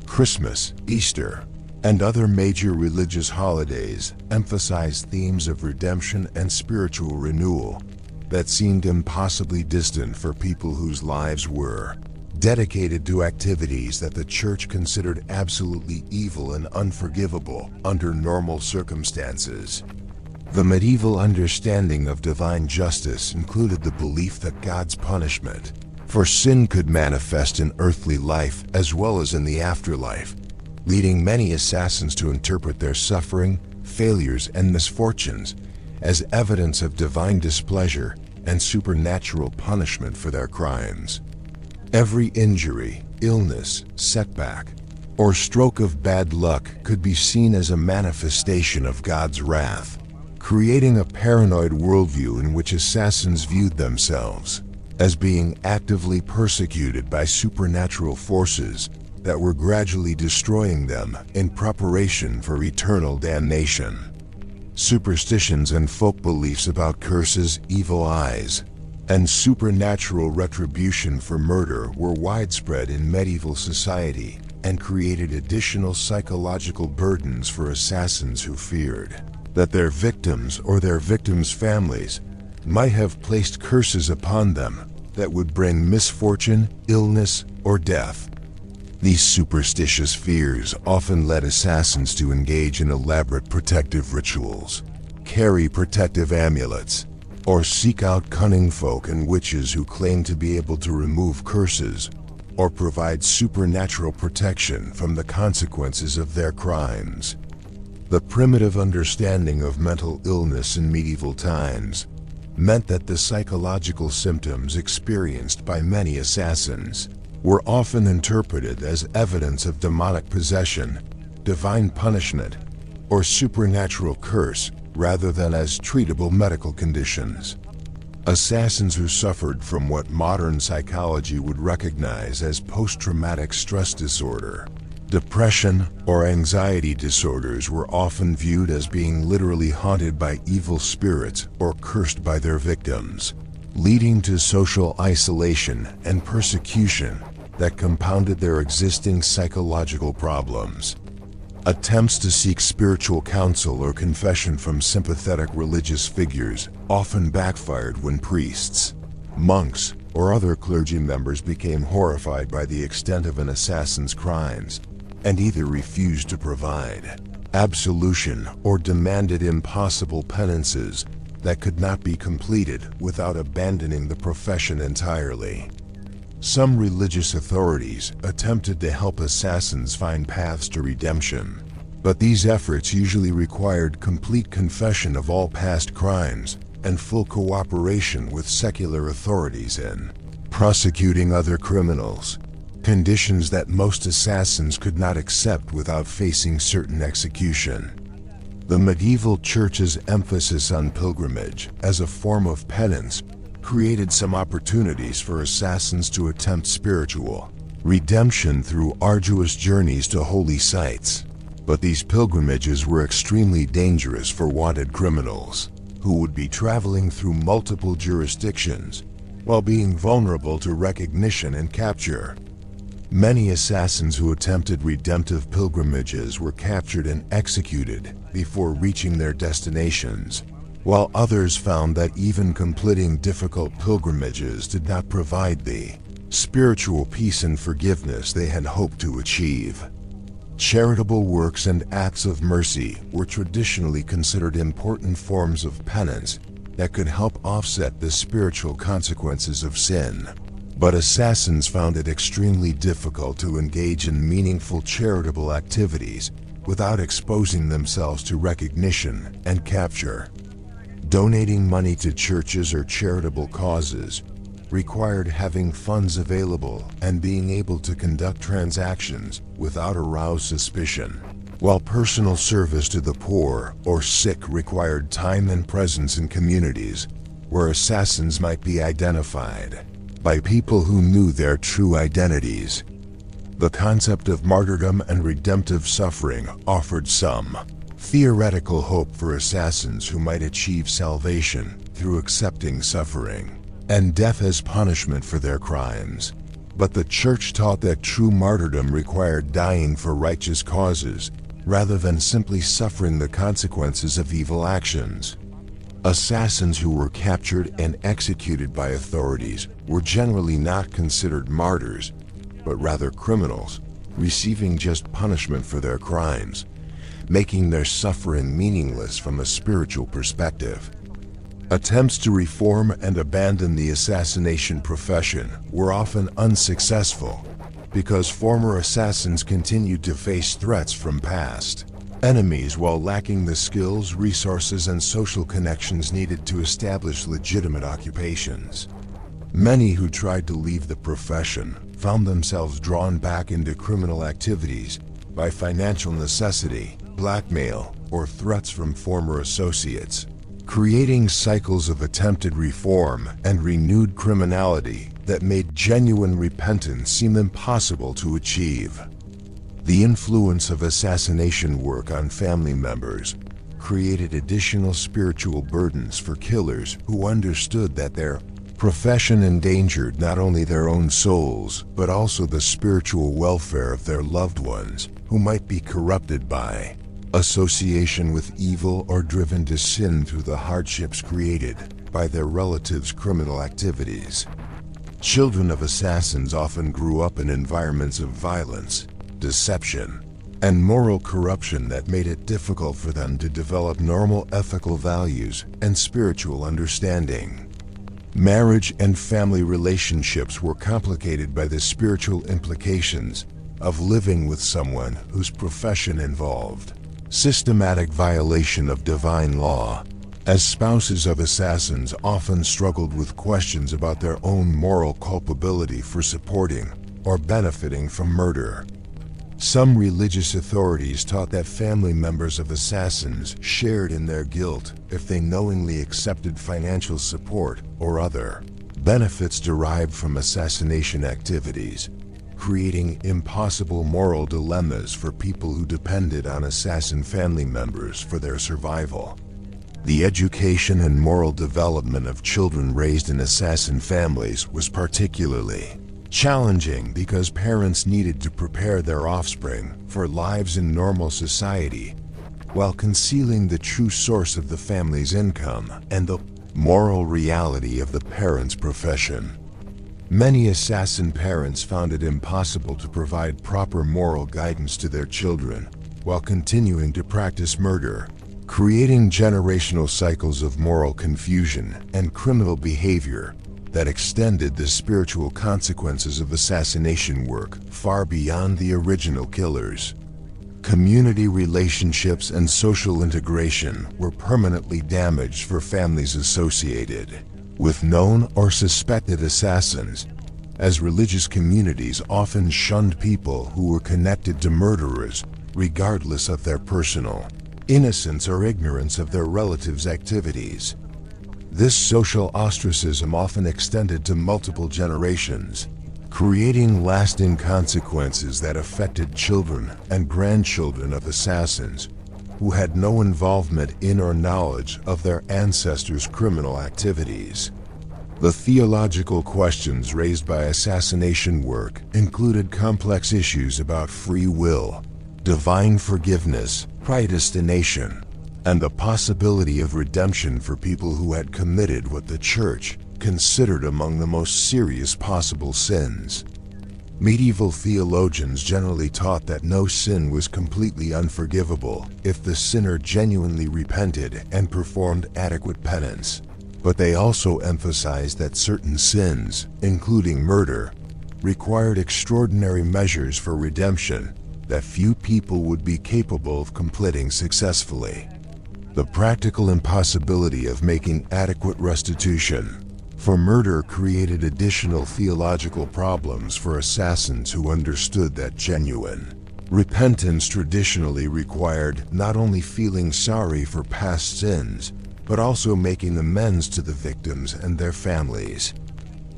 Christmas, Easter, and other major religious holidays emphasized themes of redemption and spiritual renewal that seemed impossibly distant for people whose lives were dedicated to activities that the church considered absolutely evil and unforgivable under normal circumstances. The medieval understanding of divine justice included the belief that God's punishment for sin could manifest in earthly life as well as in the afterlife, leading many assassins to interpret their suffering, failures, and misfortunes as evidence of divine displeasure and supernatural punishment for their crimes. Every injury, illness, setback, or stroke of bad luck could be seen as a manifestation of God's wrath, creating a paranoid worldview in which assassins viewed themselves as being actively persecuted by supernatural forces that were gradually destroying them in preparation for eternal damnation. Superstitions and folk beliefs about curses, evil eyes, and supernatural retribution for murder were widespread in medieval society and created additional psychological burdens for assassins who feared that their victims or their victims' families might have placed curses upon them that would bring misfortune, illness, or death. These superstitious fears often led assassins to engage in elaborate protective rituals, carry protective amulets, or seek out cunning folk and witches who claimed to be able to remove curses or provide supernatural protection from the consequences of their crimes. The primitive understanding of mental illness in medieval times meant that the psychological symptoms experienced by many assassins were often interpreted as evidence of demonic possession, divine punishment, or supernatural curse rather than as treatable medical conditions. Assassins who suffered from what modern psychology would recognize as post-traumatic stress disorder, depression, or anxiety disorders were often viewed as being literally haunted by evil spirits or cursed by their victims, leading to social isolation and persecution that compounded their existing psychological problems. Attempts to seek spiritual counsel or confession from sympathetic religious figures often backfired when priests, monks, or other clergy members became horrified by the extent of an assassin's crimes and either refused to provide absolution or demanded impossible penances that could not be completed without abandoning the profession entirely. Some religious authorities attempted to help assassins find paths to redemption, but these efforts usually required complete confession of all past crimes and full cooperation with secular authorities in prosecuting other criminals, conditions that most assassins could not accept without facing certain execution. The medieval church's emphasis on pilgrimage as a form of penance created some opportunities for assassins to attempt spiritual redemption through arduous journeys to holy sites. But these pilgrimages were extremely dangerous for wanted criminals, who would be traveling through multiple jurisdictions while being vulnerable to recognition and capture. Many assassins who attempted redemptive pilgrimages were captured and executed before reaching their destinations, while others found that even completing difficult pilgrimages did not provide the spiritual peace and forgiveness they had hoped to achieve. Charitable works and acts of mercy were traditionally considered important forms of penance that could help offset the spiritual consequences of sin. But assassins found it extremely difficult to engage in meaningful charitable activities without exposing themselves to recognition and capture. Donating money to churches or charitable causes required having funds available and being able to conduct transactions without aroused suspicion, while personal service to the poor or sick required time and presence in communities where assassins might be identified by people who knew their true identities. The concept of martyrdom and redemptive suffering offered some theoretical hope for assassins who might achieve salvation through accepting suffering and death as punishment for their crimes. But the church taught that true martyrdom required dying for righteous causes rather than simply suffering the consequences of evil actions. Assassins who were captured and executed by authorities were generally not considered martyrs, but rather criminals, receiving just punishment for their crimes, making their suffering meaningless from a spiritual perspective. Attempts to reform and abandon the assassination profession were often unsuccessful because former assassins continued to face threats from past enemies while lacking the skills, resources, and social connections needed to establish legitimate occupations. Many who tried to leave the profession found themselves drawn back into criminal activities by financial necessity, blackmail, or threats from former associates, creating cycles of attempted reform and renewed criminality that made genuine repentance seem impossible to achieve. The influence of assassination work on family members created additional spiritual burdens for killers who understood that their profession endangered not only their own souls, but also the spiritual welfare of their loved ones, who might be corrupted by association with evil or driven to sin through the hardships created by their relatives' criminal activities. Children of assassins often grew up in environments of violence, deception, and moral corruption that made it difficult for them to develop normal ethical values and spiritual understanding. Marriage and family relationships were complicated by the spiritual implications of living with someone whose profession involved systematic violation of divine law, as spouses of assassins often struggled with questions about their own moral culpability for supporting or benefiting from murder. Some religious authorities taught that family members of assassins shared in their guilt if they knowingly accepted financial support or other benefits derived from assassination activities, creating impossible moral dilemmas for people who depended on assassin family members for their survival. The education and moral development of children raised in assassin families was particularly challenging because parents needed to prepare their offspring for lives in normal society while concealing the true source of the family's income and the moral reality of the parents' profession. Many assassin parents found it impossible to provide proper moral guidance to their children while continuing to practice murder, creating generational cycles of moral confusion and criminal behavior that extended the spiritual consequences of assassination work far beyond the original killers. Community relationships and social integration were permanently damaged for families associated with known or suspected assassins, as religious communities often shunned people who were connected to murderers regardless of their personal innocence or ignorance of their relatives' activities. This social ostracism often extended to multiple generations, creating lasting consequences that affected children and grandchildren of assassins who had no involvement in or knowledge of their ancestors' criminal activities. The theological questions raised by assassination work included complex issues about free will, divine forgiveness, predestination, and the possibility of redemption for people who had committed what the Church considered among the most serious possible sins. Medieval theologians generally taught that no sin was completely unforgivable if the sinner genuinely repented and performed adequate penance, but they also emphasized that certain sins, including murder, required extraordinary measures for redemption that few people would be capable of completing successfully. The practical impossibility of making adequate restitution for murder created additional theological problems for assassins who understood that genuine repentance traditionally required not only feeling sorry for past sins, but also making amends to the victims and their families.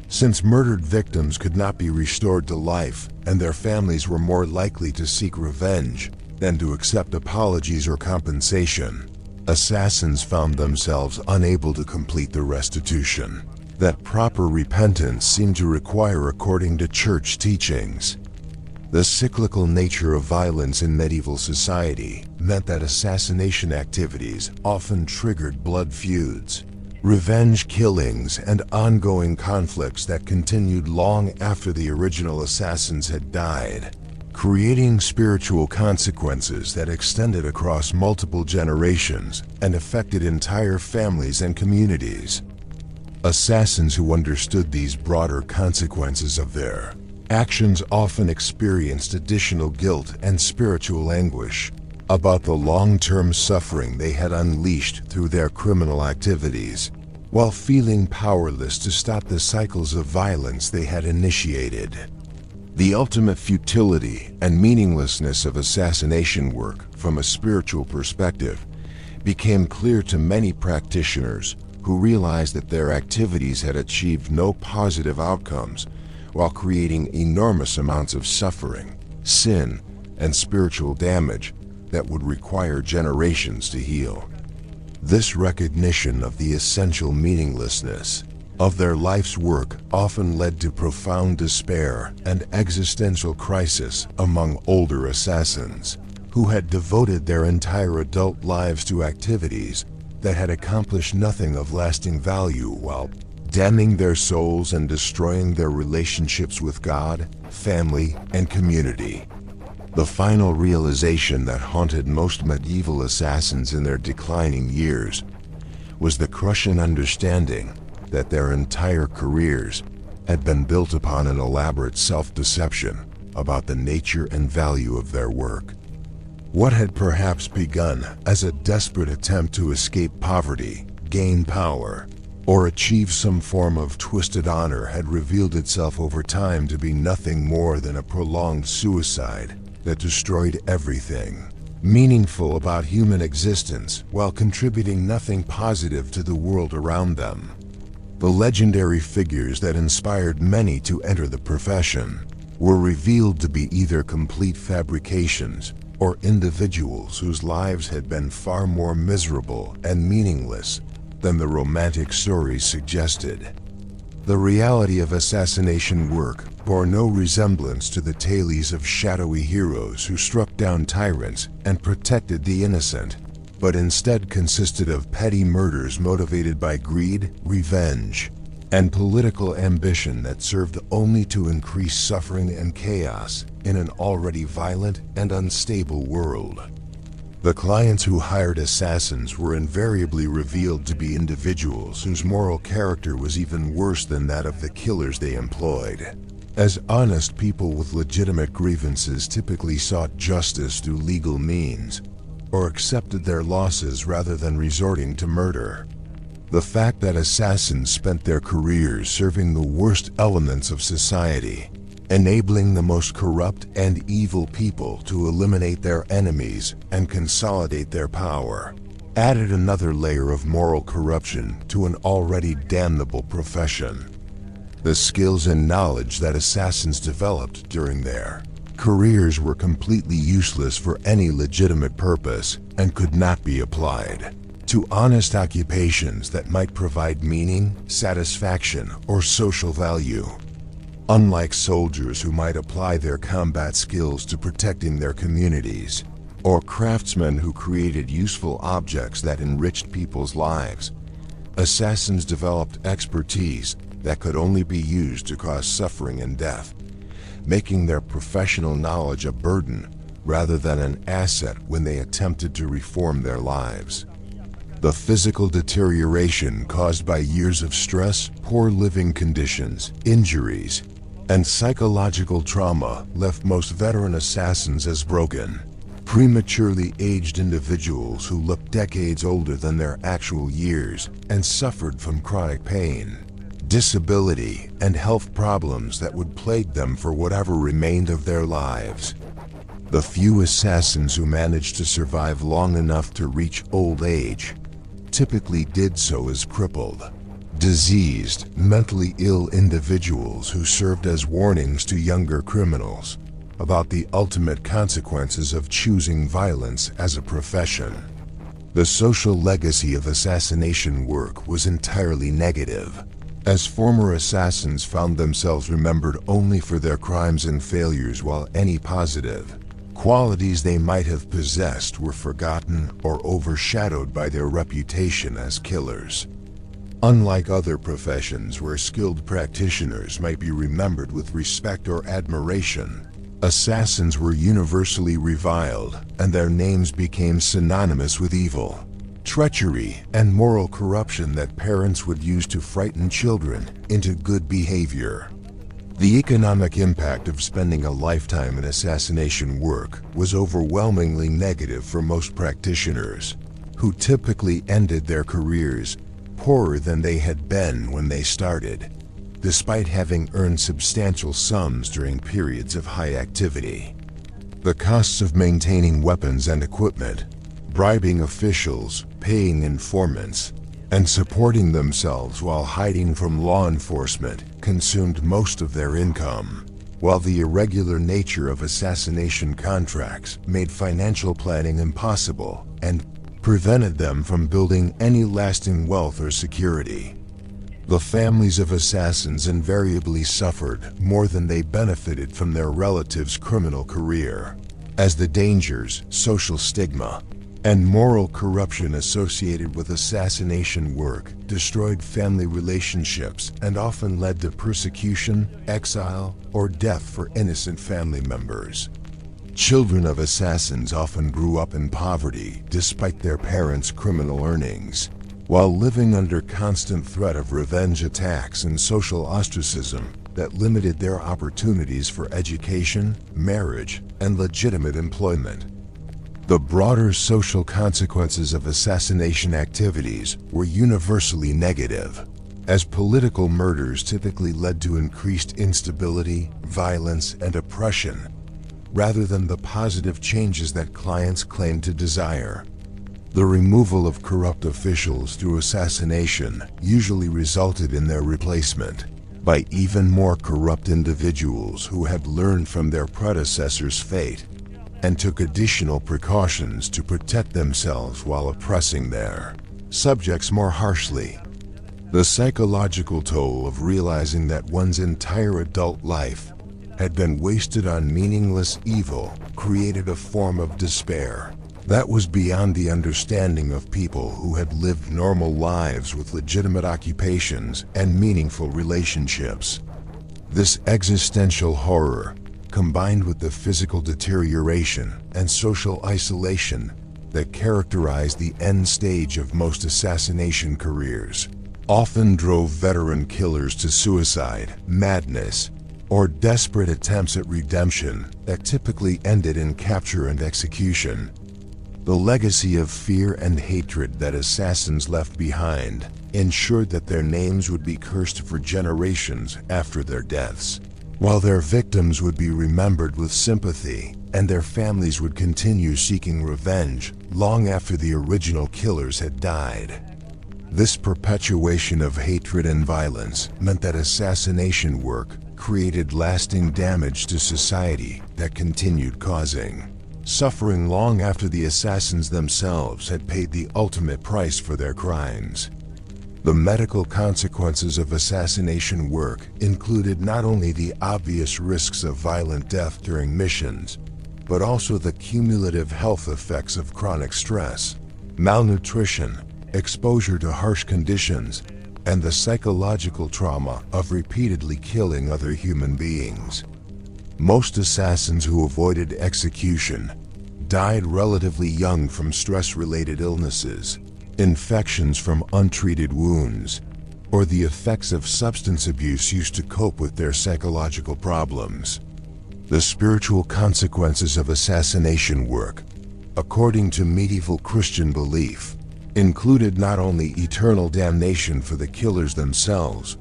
Since murdered victims could not be restored to life, and their families were more likely to seek revenge than to accept apologies or compensation, assassins found themselves unable to complete the restitution that proper repentance seemed to require according to church teachings. The cyclical nature of violence in medieval society meant that assassination activities often triggered blood feuds, revenge killings, and ongoing conflicts that continued long after the original assassins had died, creating spiritual consequences that extended across multiple generations and affected entire families and communities. Assassins who understood these broader consequences of their actions often experienced additional guilt and spiritual anguish about the long-term suffering they had unleashed through their criminal activities, while feeling powerless to stop the cycles of violence they had initiated. The ultimate futility and meaninglessness of assassination work from a spiritual perspective became clear to many practitioners who realized that their activities had achieved no positive outcomes while creating enormous amounts of suffering, sin, and spiritual damage that would require generations to heal. This recognition of the essential meaninglessness of their life's work often led to profound despair and existential crisis among older assassins, who had devoted their entire adult lives to activities that had accomplished nothing of lasting value while damning their souls and destroying their relationships with God, family, and community. The final realization that haunted most medieval assassins in their declining years was the crushing understanding that their entire careers had been built upon an elaborate self-deception about the nature and value of their work. What had perhaps begun as a desperate attempt to escape poverty, gain power, or achieve some form of twisted honor had revealed itself over time to be nothing more than a prolonged suicide that destroyed everything meaningful about human existence while contributing nothing positive to the world around them. The legendary figures that inspired many to enter the profession were revealed to be either complete fabrications or individuals whose lives had been far more miserable and meaningless than the romantic stories suggested. The reality of assassination work bore no resemblance to the tales of shadowy heroes who struck down tyrants and protected the innocent, but instead consisted of petty murders motivated by greed, revenge, and political ambition that served only to increase suffering and chaos in an already violent and unstable world. The clients who hired assassins were invariably revealed to be individuals whose moral character was even worse than that of the killers they employed, as honest people with legitimate grievances typically sought justice through legal means, or accepted their losses rather than resorting to murder. The fact that assassins spent their careers serving the worst elements of society, enabling the most corrupt and evil people to eliminate their enemies and consolidate their power, added another layer of moral corruption to an already damnable profession. The skills and knowledge that assassins developed during their careers were completely useless for any legitimate purpose and could not be applied to honest occupations that might provide meaning, satisfaction, or social value. Unlike soldiers who might apply their combat skills to protecting their communities, or craftsmen who created useful objects that enriched people's lives, assassins developed expertise that could only be used to cause suffering and death, making their professional knowledge a burden rather than an asset when they attempted to reform their lives. The physical deterioration caused by years of stress, poor living conditions, injuries, and psychological trauma left most veteran assassins as broken, prematurely aged individuals who looked decades older than their actual years and suffered from chronic pain, disability, and health problems that would plague them for whatever remained of their lives. The few assassins who managed to survive long enough to reach old age typically did so as crippled, diseased, mentally ill individuals who served as warnings to younger criminals about the ultimate consequences of choosing violence as a profession. The social legacy of assassination work was entirely negative, as former assassins found themselves remembered only for their crimes and failures, while any positive qualities they might have possessed were forgotten or overshadowed by their reputation as killers. Unlike other professions where skilled practitioners might be remembered with respect or admiration, assassins were universally reviled, and their names became synonymous with evil, treachery, and moral corruption that parents would use to frighten children into good behavior. The economic impact of spending a lifetime in assassination work was overwhelmingly negative for most practitioners, who typically ended their careers poorer than they had been when they started, despite having earned substantial sums during periods of high activity. The costs of maintaining weapons and equipment, bribing officials, paying informants, and supporting themselves while hiding from law enforcement consumed most of their income, while the irregular nature of assassination contracts made financial planning impossible and prevented them from building any lasting wealth or security. The families of assassins invariably suffered more than they benefited from their relatives' criminal career, as the dangers, social stigma, and moral corruption associated with assassination work destroyed family relationships and often led to persecution, exile, or death for innocent family members. Children of assassins often grew up in poverty despite their parents' criminal earnings, while living under constant threat of revenge attacks and social ostracism that limited their opportunities for education, marriage, and legitimate employment. The broader social consequences of assassination activities were universally negative, as political murders typically led to increased instability, violence, and oppression, rather than the positive changes that clients claimed to desire. The removal of corrupt officials through assassination usually resulted in their replacement by even more corrupt individuals who had learned from their predecessors' fate and took additional precautions to protect themselves while oppressing their subjects more harshly. The psychological toll of realizing that one's entire adult life had been wasted on meaningless evil created a form of despair that was beyond the understanding of people who had lived normal lives with legitimate occupations and meaningful relationships. This existential horror, combined with the physical deterioration and social isolation that characterized the end stage of most assassination careers, often drove veteran killers to suicide, madness, or desperate attempts at redemption that typically ended in capture and execution. The legacy of fear and hatred that assassins left behind ensured that their names would be cursed for generations after their deaths, while their victims would be remembered with sympathy and their families would continue seeking revenge long after the original killers had died. This perpetuation of hatred and violence meant that assassination work created lasting damage to society that continued causing suffering long after the assassins themselves had paid the ultimate price for their crimes. The medical consequences of assassination work included not only the obvious risks of violent death during missions, but also the cumulative health effects of chronic stress, malnutrition, exposure to harsh conditions, and the psychological trauma of repeatedly killing other human beings. Most assassins who avoided execution died relatively young from stress-related illnesses, infections from untreated wounds, or the effects of substance abuse used to cope with their psychological problems. The spiritual consequences of assassination work, according to medieval Christian belief, included not only eternal damnation for the killers themselves,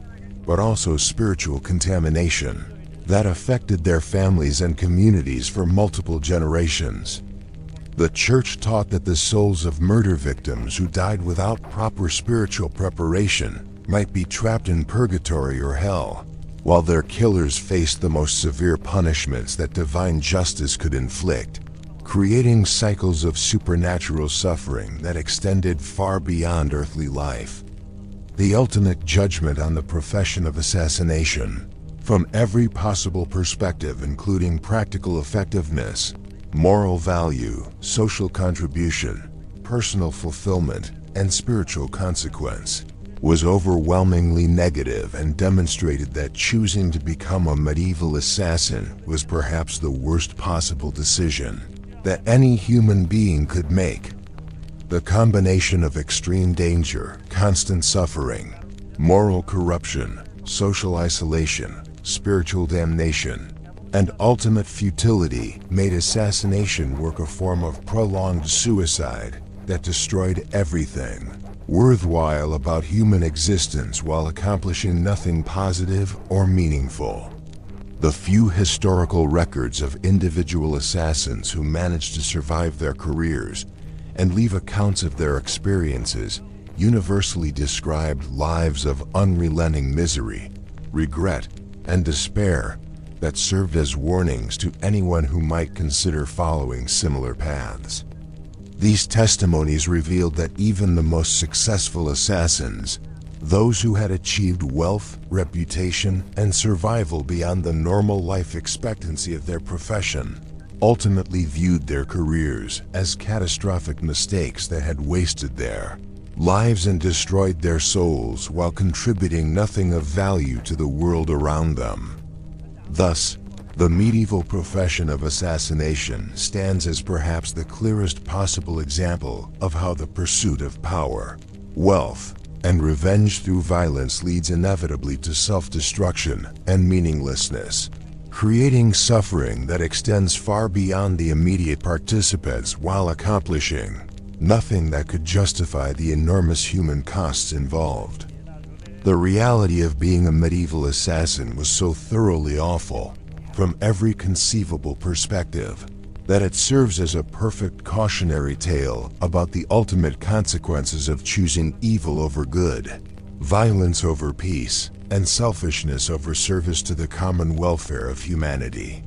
but also spiritual contamination that affected their families and communities for multiple generations. The Church taught that the souls of murder victims who died without proper spiritual preparation might be trapped in purgatory or hell, while their killers faced the most severe punishments that divine justice could inflict, creating cycles of supernatural suffering that extended far beyond earthly life. The ultimate judgment on the profession of assassination, from every possible perspective including practical effectiveness, moral value, social contribution, personal fulfillment, and spiritual consequence, was overwhelmingly negative and demonstrated that choosing to become a medieval assassin was perhaps the worst possible decision that any human being could make. The combination of extreme danger, constant suffering, moral corruption, social isolation, spiritual damnation, and ultimate futility made assassination work a form of prolonged suicide that destroyed everything worthwhile about human existence while accomplishing nothing positive or meaningful. The few historical records of individual assassins who managed to survive their careers and leave accounts of their experiences universally described lives of unrelenting misery, regret, and despair that served as warnings to anyone who might consider following similar paths. These testimonies revealed that even the most successful assassins, those who had achieved wealth, reputation, and survival beyond the normal life expectancy of their profession, ultimately viewed their careers as catastrophic mistakes that had wasted their lives and destroyed their souls while contributing nothing of value to the world around them. Thus, the medieval profession of assassination stands as perhaps the clearest possible example of how the pursuit of power, wealth, and revenge through violence leads inevitably to self-destruction and meaninglessness, creating suffering that extends far beyond the immediate participants while accomplishing nothing that could justify the enormous human costs involved. The reality of being a medieval assassin was so thoroughly awful, from every conceivable perspective, that it serves as a perfect cautionary tale about the ultimate consequences of choosing evil over good, violence over peace, and selfishness over service to the common welfare of humanity.